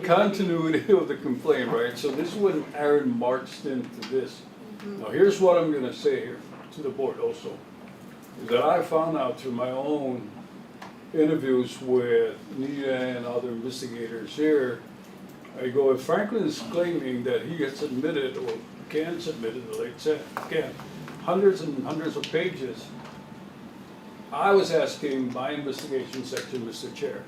continuity of the complaint, right? So this is when Aaron marched into this. Now, here's what I'm gonna say here to the board also, is that I found out through my own interviews with Nita and other investigators here, I go, if Franklin is claiming that he has submitted, or can submit it, like said, can, hundreds and hundreds of pages, I was asking my investigation section, Mr. Chair,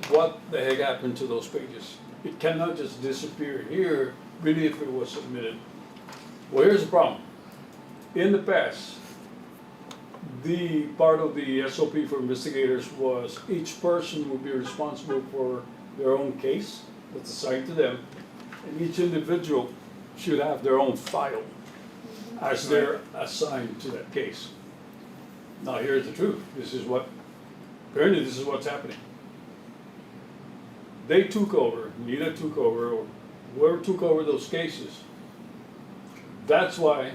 what the heck happened to those pages? It cannot just disappear here, really, if it was submitted. Well, here's the problem. In the past, the part of the SOP for investigators was each person would be responsible for their own case that's assigned to them, and each individual should have their own file as they're assigned to that case. Now, here's the truth. Apparently this is what's happening. They took over, Nita took over, or whoever took over those cases. That's why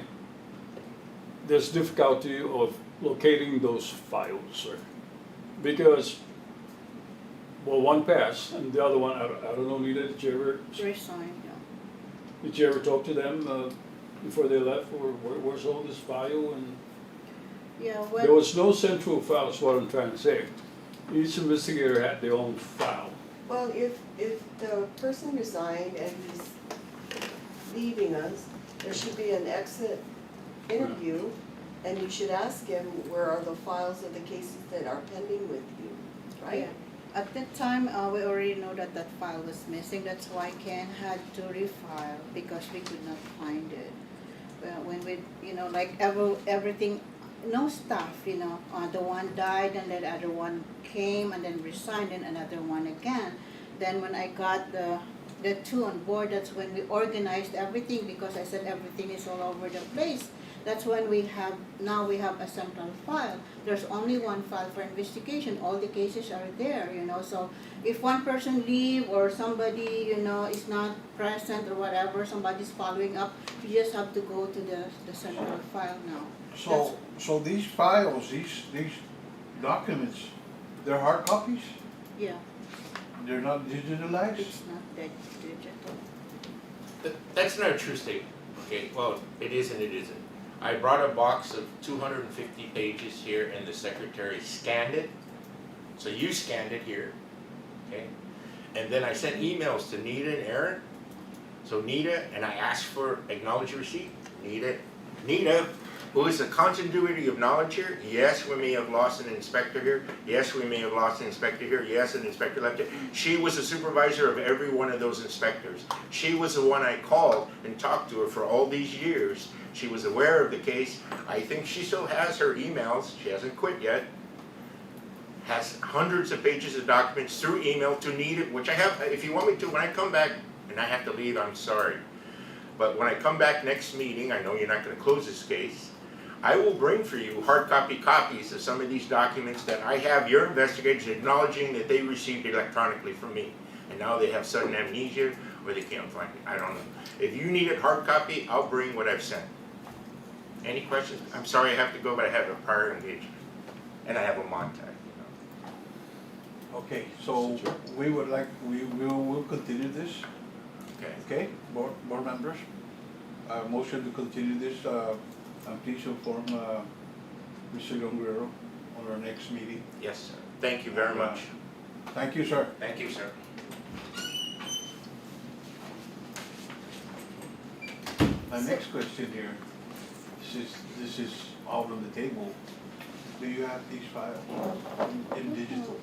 there's difficulty of locating those files, right? Because, well, one passed, and the other one, I don't know, Nita, did you ever Resigned, yeah. Did you ever talk to them before they left, or where's all this file? And Yeah, there was no central file, is what I'm trying to say. Each investigator had their own file. Well, if the person resigned and he's leaving us, there should be an exit interview, and you should ask him, where are the files of the cases that are pending with you, right? Yeah. At that time, we already know that that file was missing. That's why Ken had to refile, because we could not find it. When we, you know, like everything, no stuff, you know, the one died and then the other one came and then resigned and another one again. Then when I got the 2 on board, that's when we organized everything, because I said everything is all over the place. That's when now we have a central file. There's only one file for investigation. All the cases are there, you know. So if one person leave or somebody, you know, is not present or whatever, somebody's following up, you just have to go to the central file now. so these files, these documents, they're hard copies? Yeah, They're not digitalized? it's not that digital. That's not a true statement, okay? Well, it is and it isn't. I brought a box of 250 pages here and the secretary scanned it. So you scanned it here, okay? And then I sent emails to Nita and Aaron. So Nita, and I asked for acknowledged receipt. Nita, who is the continuity of knowledge here? Yes, we may have lost an inspector here. Yes, we may have lost an inspector here. Yes, an inspector left it. She was the supervisor of every one of those inspectors. She was the one I called and talked to her for all these years. She was aware of the case. I think she still has her emails. She hasn't quit yet. Has hundreds of pages of documents through email to Nita, which I have, if you want me to, when I come back, and I have to leave, I'm sorry. But when I come back next meeting, I know you're not gonna close this case, I will bring for you hard copy copies of some of these documents that I have your investigators acknowledging that they received electronically from me. And now they have sudden amnesia or they can't find it, I don't know. If you need a hard copy, I'll bring what I've sent. Any questions? I'm sorry I have to go, but I have a prior engagement. And I have a Montag, you know. Okay, so we would like, we'll continue this, Okay. okay, board members? Motion to continue this, please inform, Mr. Longuero on our next meeting. Yes, sir. Thank you very much. Thank you, sir. Thank you, sir. My next question here, this is out on the table. Do you have these files in digital?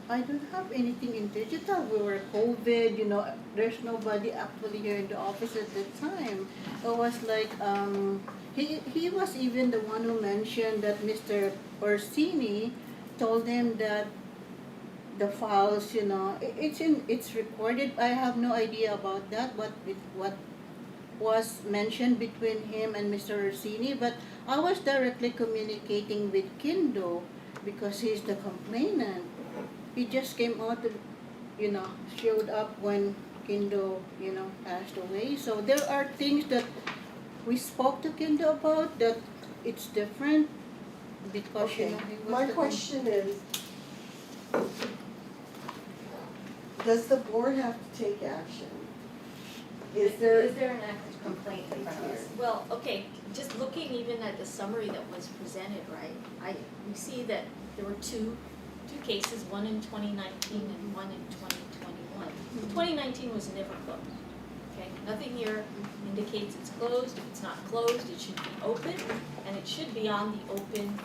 I don't have anything in digital. We were COVID, you know, there's nobody actually here in the office at the time. It was like, he was even the one who mentioned that Mr. Orsini told him that the files, you know, it's recorded. I have no idea about that, what was mentioned between him and Mr. Orsini, but I was directly communicating with Kindo because he's the complainant. He just came out, you know, showed up when Kindo, you know, passed away. So there are things that we spoke to Kindo about that it's different because, you Okay, know, he was my the question is, does the board have to take action? Is there an active complaint in front of us? Well, okay, just looking even at the summary that was presented, right? We see that there were two cases, one in 2019 and one in 2021. 2019 was never closed, okay? Nothing here indicates it's closed. If it's not closed, it should be open, and it should be on the open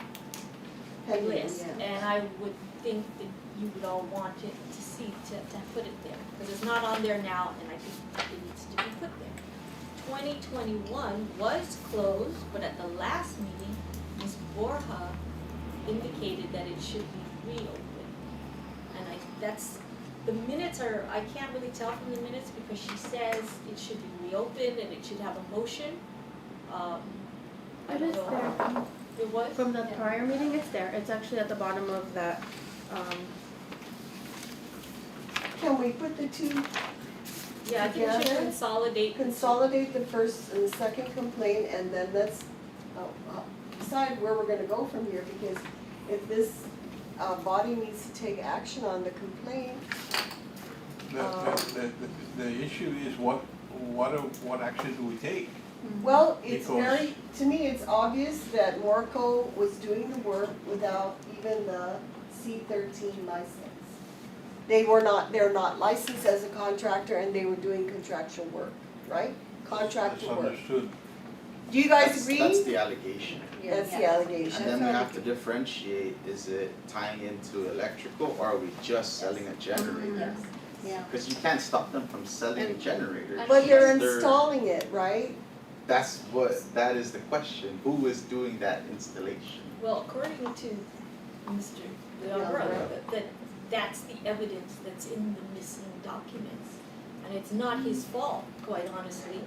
list. yeah. And I would think that you would all want it to see, to put it there, because it's not on there now, and I think it needs to be put there. 2021 was closed, but at the last meeting, Ms. Borja indicated that it should be reopened. And the minutes are, I can't really tell from the minutes because she says it should be reopened and it should have a motion. I It don't is know. there. It was? From the prior meeting, it's there. It's actually at the bottom of that, Can we put the two, Yeah, I think we should together? consolidate. the first and the second complaint, and then let's decide where we're gonna go from here, because if this body needs to take action on the complaint, The issue is what action do we take? well, it's Because- very, to me, it's obvious that Morco was doing the work without even the C13 license. They're not licensed as a contractor, and they were doing contractual work, right? Contractor That's work. understood. Do you guys agree? That's the allegation. That's the Yeah. allegation. And then we have to differentiate, is it tying into electrical or are we just selling a generator? Yeah. Because you can't stop them from selling a And- generator. But they're because installing it, right? That is the question, who is doing that installation? Well, according to Mr. Villarreal, that's the evidence that's in the missing documents. And it's not his fault, quite honestly,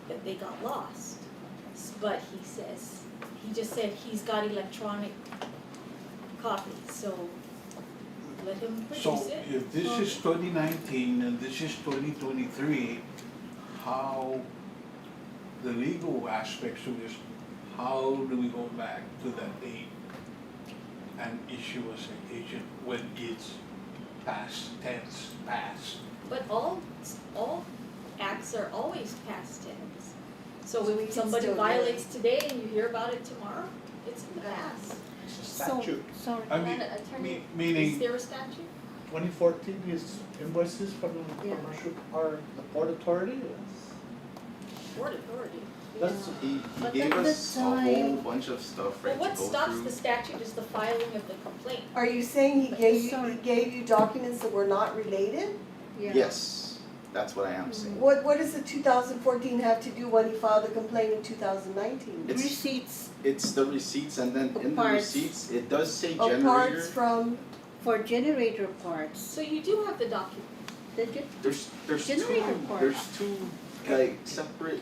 that they got lost. But he just said he's got electronic copies, so let him So produce it. if this is 2019 and this is 2023, how, the legal aspects of this, how do we go back to that date and issue a citation when it's past tense, past? But all acts are always past tense. So So we if can somebody still do it. violates today and you hear about it tomorrow, it's in the past. It's a So, statute. sorry. I mean, Attorney, is meaning, there a statute? 2014 is invoices from Yeah. commercial, or the Port Authority, Port Authority. that's, He But gave at the us a whole time- bunch of stuff, Well, right, what to go stops through. the statute is the filing of the complaint. Are you saying he Sorry. gave you documents that were not related? Yeah. Yes, that's what I am saying. What does the 2014 have to do when he filed the complaint in 2019? It's- Receipts It's the receipts, and then in the Parts. receipts, it does say Of generator. parts from, for generator parts. So you do have the document. There's Generator two, parts. there's two like separate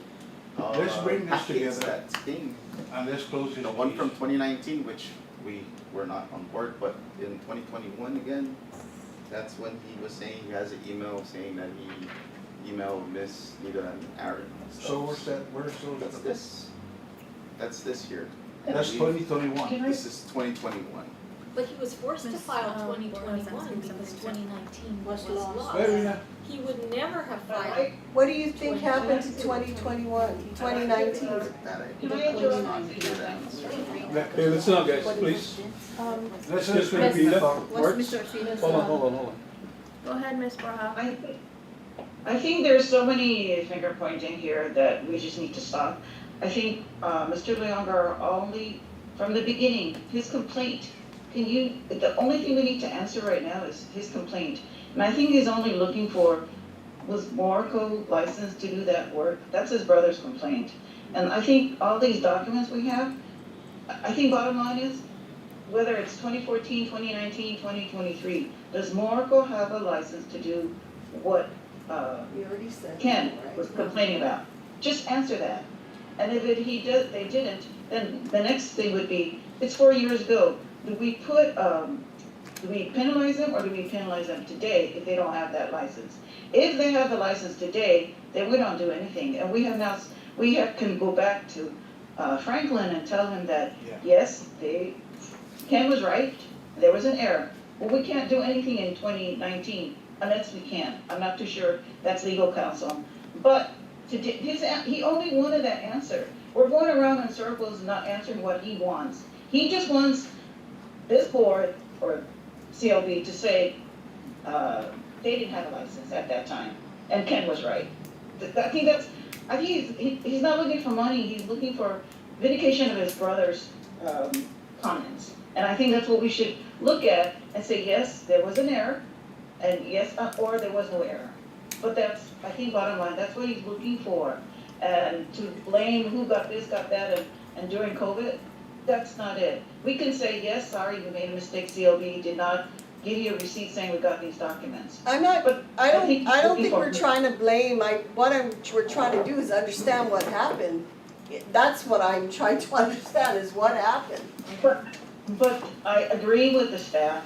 Let's bring this packets together. that's being And let's close this The one from case. 2019, which we were not on board, but in 2021 again, that's when he was saying he has an email saying that he emailed Miss Nita and Aaron and stuff. So where's That's those? this. That's this here. That's 2021. This is 2021. But he was forced to Miss, file Borja's 2021 asking because something, sir. 2019 Was was lost. lost. Wait, yeah. He would never have filed. What do you think happened to 2021, 2019? That I Can I interrupt? Hey, listen up, guys, please. Let's Just repeat repeat the it. thought. What's Mr. Ortina's, Hold on. Go ahead, Ms. Borja. I think there's so many finger pointing here that we just need to stop. I think Mr. Leongar only, from the beginning, his complaint, the only thing we need to answer right now is his complaint. And I think he's only looking for, was Morocco licensed to do that work? That's his brother's complaint. And I think all these documents we have, I think bottom line is, whether it's 2014, 2019, 2023, does Morocco have a license to do what You already said. Ken right? was complaining about? Just answer that. And if they didn't, then the next thing would be, it's 4 years ago. Do we penalize them or do we penalize them today if they don't have that license? If they have the license today, then we don't do anything. And can go back to Franklin and tell him that, yes, Ken was right, there was an error. Well, we can't do anything in 2019 unless we can. I'm not too sure, that's legal counsel. But he only wanted that answer. We're going around in circles not answering what he wants. He just wants this board or CLB to say they didn't have a license at that time, and Ken was right. I think he's not looking for money. He's looking for vindication of his brother's comments, and I think that's what we should look at and say, yes, there was an error, and yes, or there was no error. But that's, I think, bottom line, that's what he's looking for. And to blame who got this, got that, and during COVID, that's not it. We can say, yes, sorry, you made a mistake, CLB did not give you a receipt saying we got these documents. I'm not, But I don't think think we're trying to blame, we're trying to do is understand what happened. That's what I'm trying to understand, is what happened. But I agree with the staff.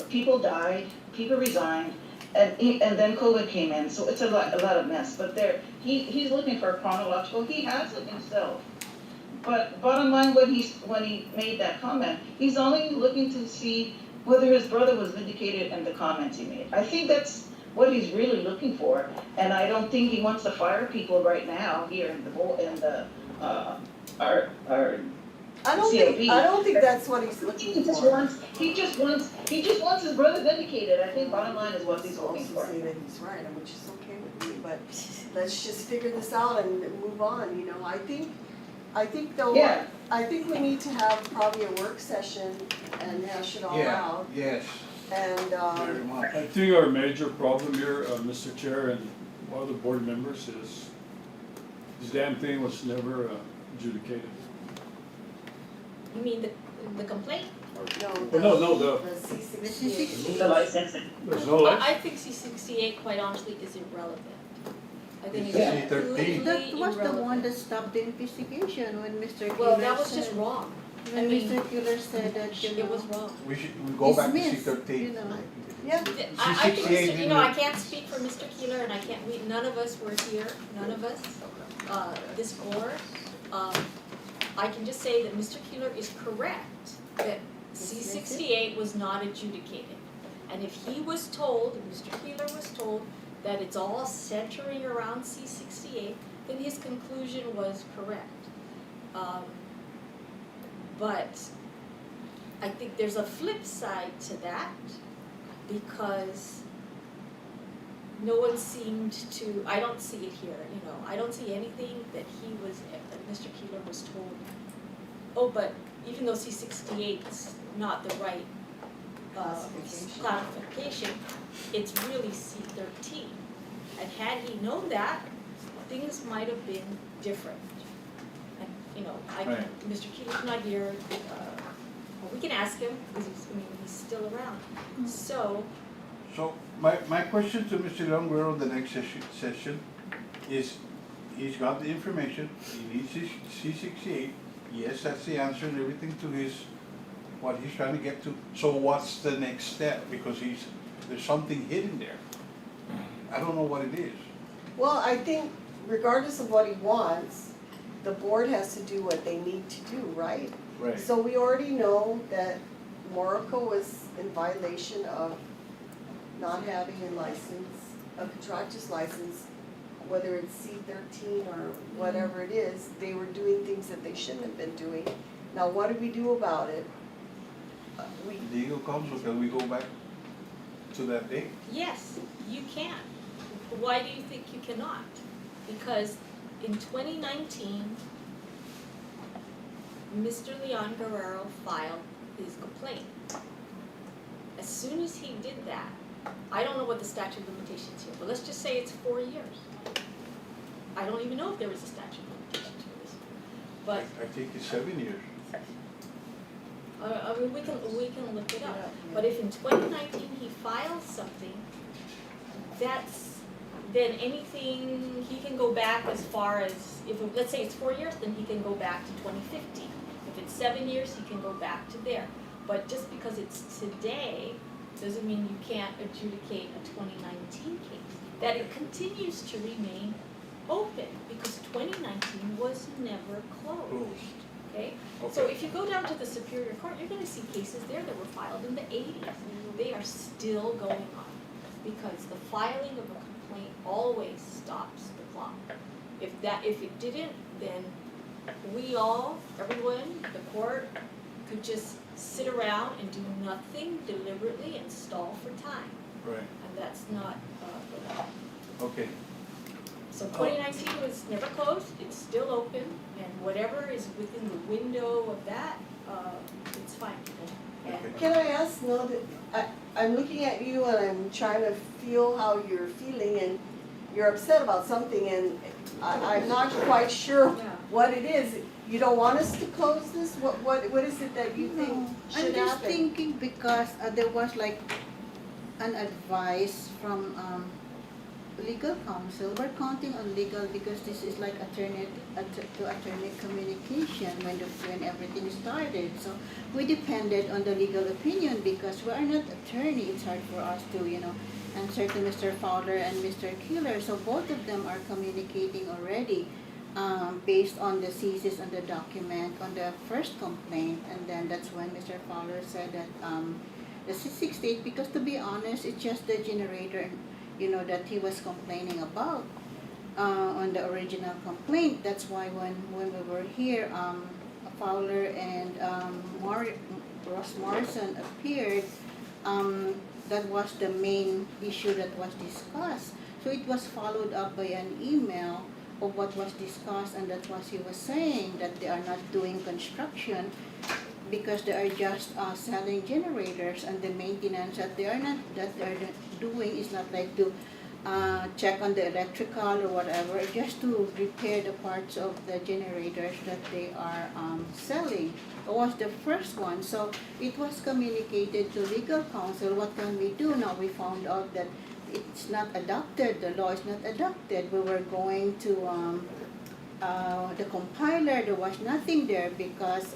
People died, people resigned, and then COVID came in, so it's a lot of mess. But he's looking for a chronological, he has it himself. But bottom line, when he made that comment, he's only looking to see whether his brother was vindicated in the comments he made. I think that's what he's really looking for, and I don't think he wants to fire people right now here our I don't think that's what he's looking for. He just wants his brother vindicated. I think bottom line is what he's looking Also for. say that he's right, which is okay with me, but let's just figure this out and move on, you know. I think though, Yeah. I think we need to have probably a work session and hash it all out. Yes, And, very much. I think our major problem here, Mr. Chair and one of the board members, is this damn thing was never adjudicated. You mean the complaint? No, the C-68. The licensing. There's no license. I think C68 quite honestly is irrelevant. I think it's Yeah. completely That was the one irrelevant. that stopped the investigation when Mr. Killer Well, that was just said- wrong. When I mean, Mr. Killer said that, you know. It was wrong. We go back to Dismiss, C-13. you know. Yeah, I think, C68 you know, I didn't- can't speak for Mr. Keeler and I can't, none of us were here, none of us, this board. I can just say that Mr. Keeler is correct, that C68 was not adjudicated. And if he was told, if Mr. Keeler was told that it's all centering around C68, then his conclusion was correct. But I think there's a flip side to that, because no one seemed to, I don't see it here, you know, I don't see anything that that Mr. Keeler was told, oh, but even though C68's not the right classification, it's really C13. And had he known that, things might have been different. And, you know, Right. Mr. Keeler's not here, we can ask him, because he's still around. So, My question to Mr. Longuero the next session is, he's got the information, he needs his C-68, Yes, that's the answer and everything to his, what he's trying to get to. So what's the next step? Because there's something hidden there. I don't know what it is. Well, I think regardless of what he wants, the board has to do what they need to do, right? Right. So we already know that Morica was in violation of not having a license, a contractor's license, whether it's C-13 or whatever it is, they were doing things that they shouldn't have been doing. Now, what do we do about it? We, Legal counsel, can we go back to that date? Yes, you can. Why do you think you cannot? Because in 2019, Mr. Leon Guerrero filed his complaint. As soon as he did that, I don't know what the statute of limitations here, but let's just say it's 4 years. I don't even know if there was a statute of limitations for this, but I think it's 7 years. I mean, we can look it up. But if in 2019 he files something, then anything, he can go back as far as, let's say it's 4 years, then he can go back to 2015. If it's 7 years, he can go back to there. But just because it's today, doesn't mean you can't adjudicate a 2019 case. That it continues to remain open, because 2019 was never closed. Okay? So if you go down to the Superior Court, you're gonna see cases there that were filed in the 80s. They are still going on, because the filing of a complaint always stops the clock. If it didn't, then everyone, the court, could just sit around and do nothing deliberately and stall for time. Right. And that's not the law. Okay. So 2019 was never closed, it's still open, and whatever is within the window of that, it's fine. And can I ask, no, that I'm looking at you and I'm trying to feel how you're feeling, and you're upset about something, and I'm not quite sure what it is. You don't want us to close this? What is it that you think should happen? I'm just thinking because there was like an advice from legal counsel. We're counting on legal because this is like attorney to attorney communication when everything started. So we depended on the legal opinion because we are not attorney. It's hard for us to, answer to Mr. Fowler and Mr. Keeler. So both of them are communicating already. Based on the thesis and the document on the first complaint, and then that's when Mr. Fowler said that the C68, because to be honest, it's just the generator, that he was complaining about on the original complaint. That's why when we were here, Fowler and Ross Morrison appeared. That was the main issue that was discussed. So it was followed up by an email of what was discussed, and that's what he was saying, that they are not doing construction because they are just selling generators, and the maintenance that they're doing is not like to check on the electrical or whatever, just to repair the parts of the generators that they are selling. It was the first one, so it was communicated to legal counsel. What can we do now? We found out that it's not adopted, the law is not adopted. We were going to the compiler, there was nothing there because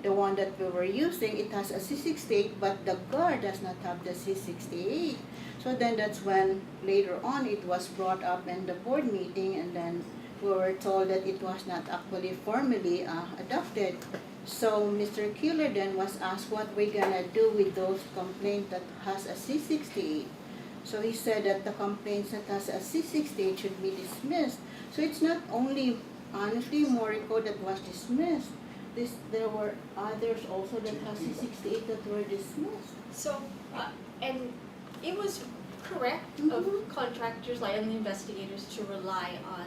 the one that we were using, it has a C68, but the guard does not have the C68. So then that's when later on it was brought up in the board meeting, and then we were told that it was not actually formally adopted. So Mr. Keeler then was asked what we're gonna do with those complaints that has a C68. So he said that the complaints that has a C68 should be dismissed. So it's not only, honestly, Morico that was dismissed. There were others also that has C68 that were dismissed. so, and it was correct of contractors, like, and the investigators to rely on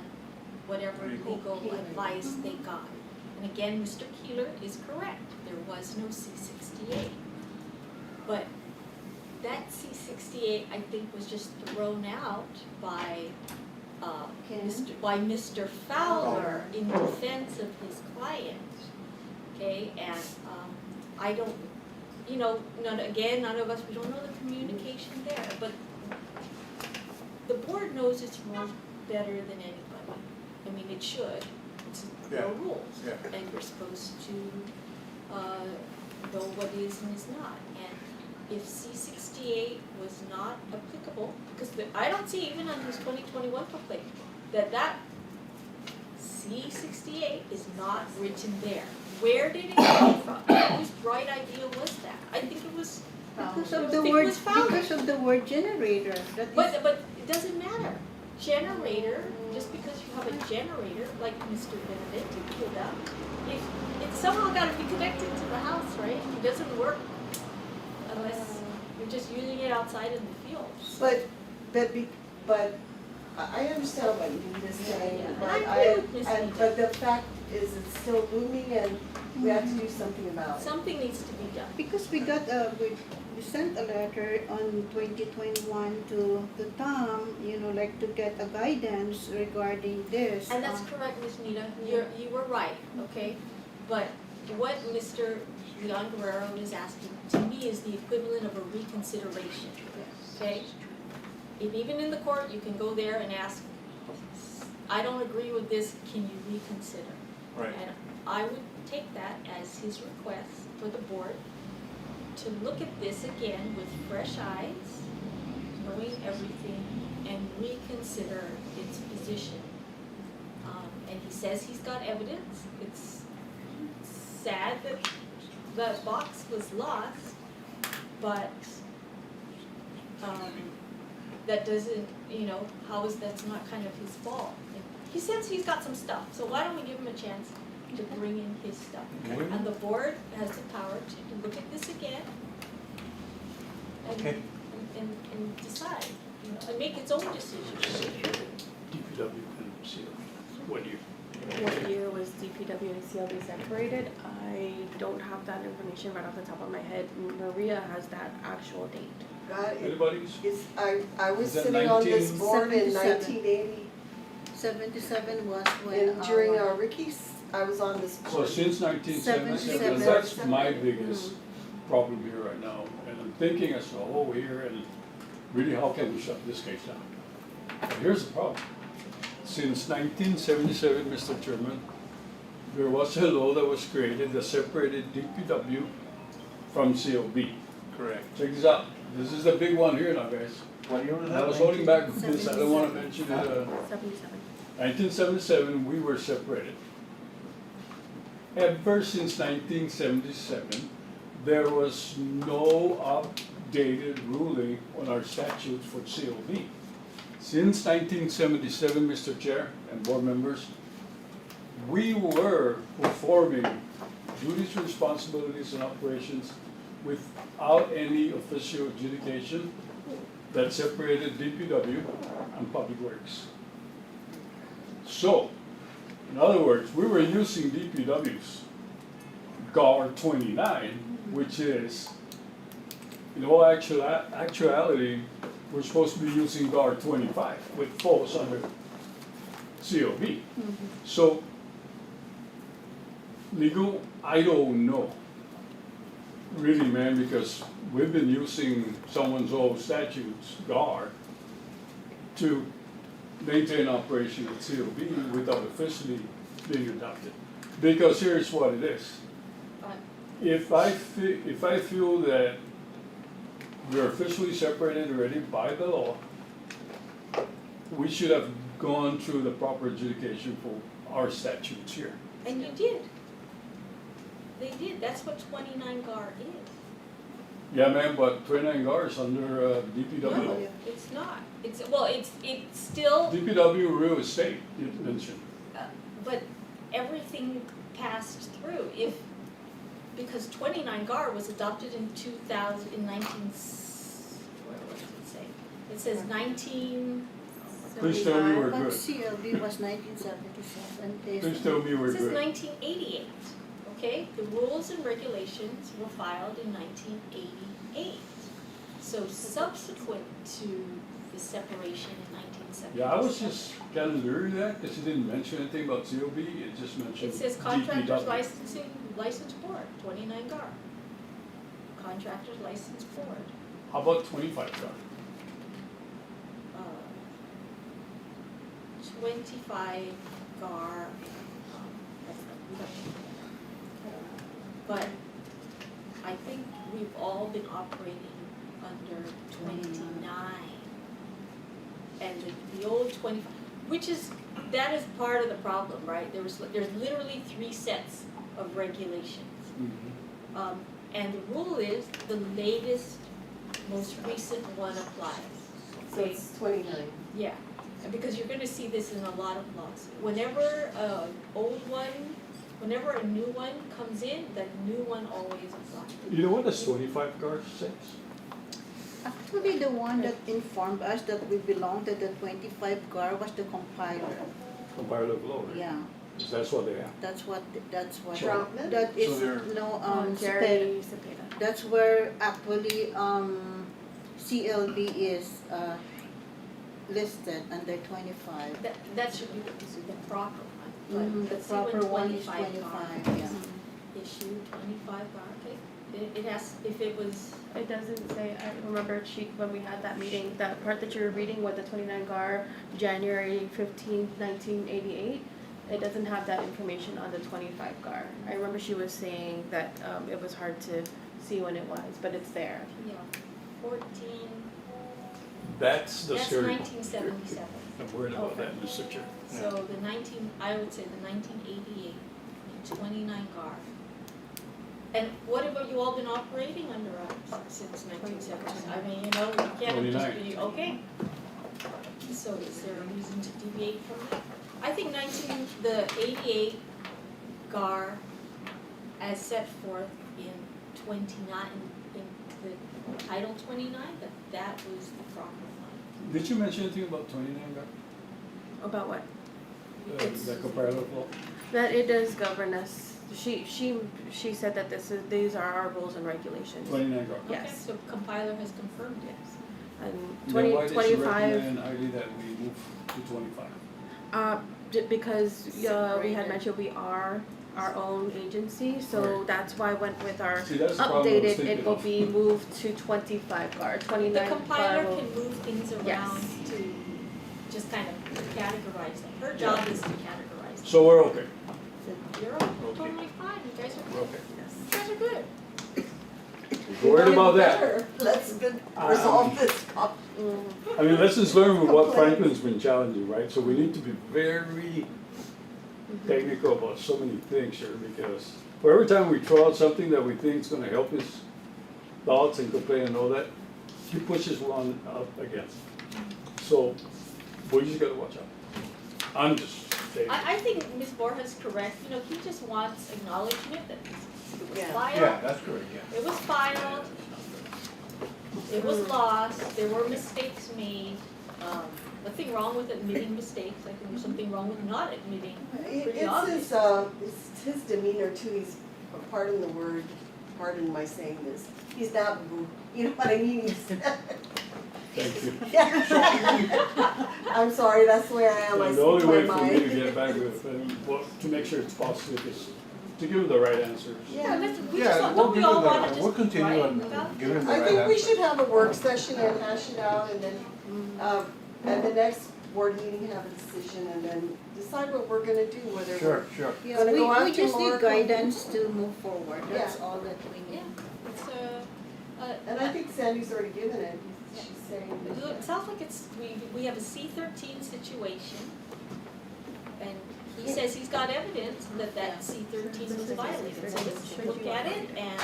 whatever legal advice they got. And again, Mr. Keeler is correct, there was no C68. But that C68, I think, was just thrown out by Mr. Fowler in defense of his client. Okay, and I don't, none of us, we don't know the communication there, but the board knows its rules better than anybody. I mean, it should. to Yeah. know rules. Yeah. And you're supposed to, know what is and is not. And if C-68 was not applicable, because I don't see even on this 2021 complaint, that C-68 is not written there. Where did it come from? Whose bright idea was that? I think it was, Because I of the think it word, was found. because of the word generator, that is. But it doesn't matter. Generator, just because you have a generator, like Mr. Benedetti pulled out, if it's somehow gotta be connected to the house, right? It doesn't work unless you're just using it outside in the field. But I understand what Nina's saying, Yeah, but and I agree with Ms. Nina. but the fact is it's still looming and we have to do something about it. Something needs to be done. Because we got we sent a letter on 2021 to Tom, like to get a guidance regarding this. And that's correct, Ms. Nina, you were right, okay? But what Mr. Leon Guerrero is asking, to me, is the equivalent of a reconsideration, okay? And even in the court, you can go there and ask, I don't agree with this, can you reconsider? Right. And I would take that as his request for the board to look at this again with fresh eyes, knowing everything, and reconsider its position. And he says he's got evidence. It's sad that the box was lost, but that doesn't, that's not kind of his fault. And he says he's got some stuff, so why don't we give him a chance to bring in his stuff? Okay. And the board has the power to look at this again and, Okay. and decide, and make its own decision. DPW and COB, what year? What year was DPW and CLB separated? I don't have that information right off the top of my head. Maria has that actual date. God, Anybody's? I was Is that sitting on this 19? board in 77. 1980, 77 was when. and during Ricky's, I was on this So board. since 1977, 77. that's my biggest problem here right now. And I'm thinking as to, here, and really, how can we shut this case down? But here's the problem. Since 1977, Mr. Chairman, there was a law that was created that separated DPW from COB. Correct. Check this out. This is the big one here now, guys. What year was I that? was holding back this, I don't wanna mention it. 77. 1977, we were separated. Ever since 1977, there was no updated ruling on our statutes for COB. Since 1977, Mr. Chair and board members, we were performing duties, responsibilities, and operations without any official adjudication that separated DPW and Public Works. So, in other words, we were using DPW's GAR 29, which is, in all actuality, we're supposed to be using GAR 25, which falls under COB. So, legal, I don't know. Really, man, because we've been using someone's old statutes, GAR, to maintain operation at COB without officially being adopted. Because here's what it is. If I feel that we're officially separated already by the law, we should have gone through the proper adjudication for our statutes here. And you did. They did. That's what 29 GAR is. Yeah, man, but 29 GAR is under DPW. No, it's not. It's still, DPW real estate, you mentioned. but everything passed through. Because 29 GAR was adopted in 2000, in 19, what does it say? It says 19. Please tell me we're But good. CLB was 1977. Please tell me we're This is good. 1988, okay? The rules and regulations were filed in 1988. So subsequent to the separation in 1977. Yeah, I was just kind of leery of that because it didn't mention anything about COB, it just mentioned It says Contractors DPW. License Board, 29 GAR. Contractors License Board. How about 25 GAR? 25 GAR, But I think we've all been operating under 29. And the old 25, which is, that is part of the problem, right? There's literally 3 sets of regulations. And the rule is the latest, most recent one applies. So it's 29. Yeah, and because you're gonna see this in a lot of laws. Whenever whenever a new one comes in, the new one always applies. You know what does 25 cars says? Actually, the one that informed us that we belong to the 25 GAR was the compiler. Compiler of law, right? Yeah, That's what they have. that's what, Troutman? that is, So they're- no, Jerry Cepeda. that's where actually, CLB is, listed under 25. That should be the proper one, but The let's see when proper one is 25 25, car yeah. issued, 25 car, okay. It has, if it was, It doesn't say, I remember when we had that meeting, that part that you were reading with the 29 GAR, January 15th, 1988, it doesn't have that information on the 25 GAR. I remember she was saying that it was hard to see when it was, but it's there. yeah, 14, That's the that's scary. 1977. I'm worried about Okay. that, Mr. Chair. So I would say the 1988, and 29 GAR. And what have you all been operating under since 1970? I mean, you know, we can't just 29. be, okay. So is there a reason to deviate from that? I think the 88 GAR as set forth in 29, in the Title 29, that was the proper one. Did you mention anything about 29 guy? About what? The compiler of law? That it does govern us. She said that these are our rules and regulations. 29 guy. Okay, Yes. so compiler has confirmed it. And Then why did she 25, recommend highly that we move to 25? because we had Separated. mentioned we are our own agency, so Right. that's why I went with our See, that's the problem I was updated, thinking it will of. be moved to 25 GAR, 29 The GAR compiler will- can move things around Yes. to just kind of categorize them. Her job is to categorize them. So we're okay. You're totally fine, you guys are We're good. okay. You guys are good. Worried about that. Better. Let's resolve this problem. Mm. I mean, lessons learned with what Franklin's been challenging, right? So we need to be very technical about so many things here, because for every time we throw out something that we think is gonna help his thoughts and complain and all that, he pushes one up against. So we just gotta watch out. I'm just saying. I think Ms. Borja is correct, you know, he just wants acknowledgement that it was Yeah. filed. Yeah, that's correct, yeah. It was filed, it was lost, there were mistakes made, nothing wrong with admitting mistakes, I think there's something wrong with not admitting. Pretty obvious. It's his demeanor too, he's, pardon the word, pardon my saying this, he's not boo, you know what I mean? Thank you. Yeah. I'm sorry, that's the way I am, I And the only speak way my for me to mind. get back with him, well, to make sure it's positive is to give him the right answers. Yeah, we Yeah, just, we'll don't we give all him wanna the, just we'll continue write on about giving the I right think we answer. should have a work session and hash it out and then, at the next board meeting, have a decision and then decide what we're gonna do, whether Sure, we're sure. Yeah, Gonna go we after just more need guidance to move forward, that's Yeah. all that we Yeah, need. it's And I think Sandy's already given it, she's saying. it sounds like we have a C-13 situation, and he says he's got evidence that C-13 was violated, so let's look at it and.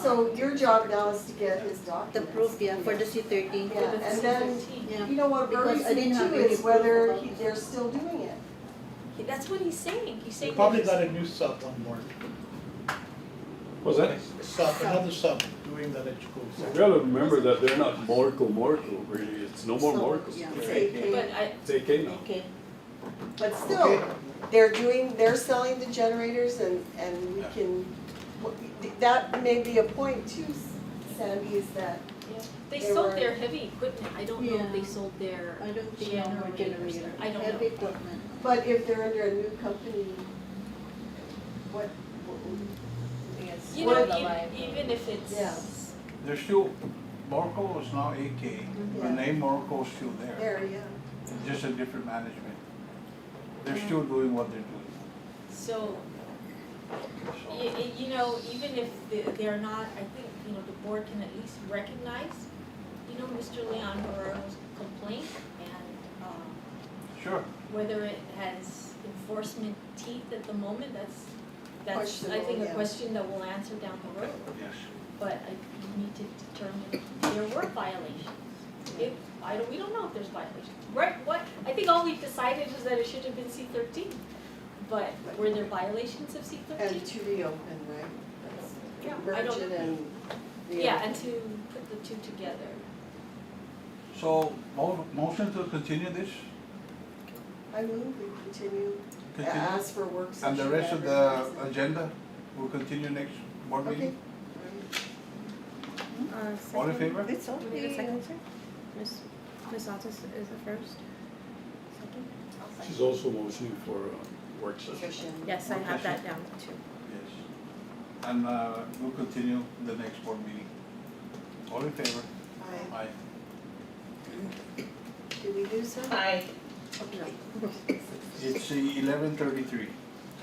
So your job now is to get his The documents. proof, yeah, for the C-13. Yeah, and then, Yeah. you know what Because worries I me didn't have too any is proof whether about it. they're still doing it. That's what he's saying, he's We saying. probably that got a new sub on board. What's that? Another sub doing the electrical. You gotta remember that they're not Morco, really, it's no more So, Morcos. yeah. It's he's- AK. But I, It's AK now. Okay. But still, they're selling the generators and we can, that may be a point too, Sandy, is that, they They sold were- their heavy equipment, I don't know if they Yeah. sold their I don't think no more generators, generator, I don't heavy know. equipment. but if they're under a new company, what, You What know, are even if it's. Yeah. There's still, Morco is now AK, the Yeah. name Morco is still there, there, yeah. it's just a different management. They're still doing what they're doing. So, You know, even if they're not, I think, you know, the board can at least recognize, you know, Mr. Leon Guerrero's complaint and, Sure. whether it has enforcement teeth at the moment, that's, I Questionable, think, a yeah. question that we'll answer down the road. Yes. But we need to determine there were violations. If, we don't know if there's violations. Right, I think all we've decided is that it should have been C-13. But were there violations of C-13? And to reopen, right? Yeah, That's I don't- merge it and Yeah, and to put the two together. So, motion to continue this? I move we continue, Continue? ask for work session. And the rest of the advertising. agenda will continue next board Okay. meeting? Second. All in favor? It's We need a okay. second, sir? Ms. Santos is the first. Second? She's also motioning for a work session. Session. Yes, I have that down too. Yes. And we'll continue the next board meeting. All in favor? Aye. Aye. Did we do so? Aye. Okay. It's 11:33.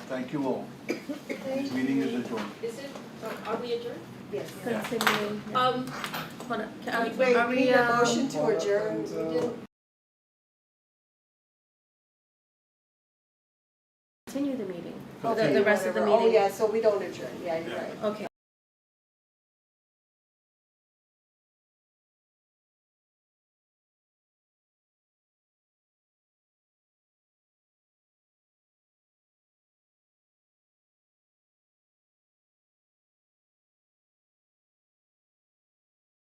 Thank you all. This meeting is adjourned. Is it, are we adjourned? Yes. Continuing. Um, Hold on. Wait, Are we need a motion um, to adjourn. We didn't. continue the meeting? Okay, The rest of the Whatever. meeting? Oh, yeah, so we don't adjourn, yeah, you're right. Okay.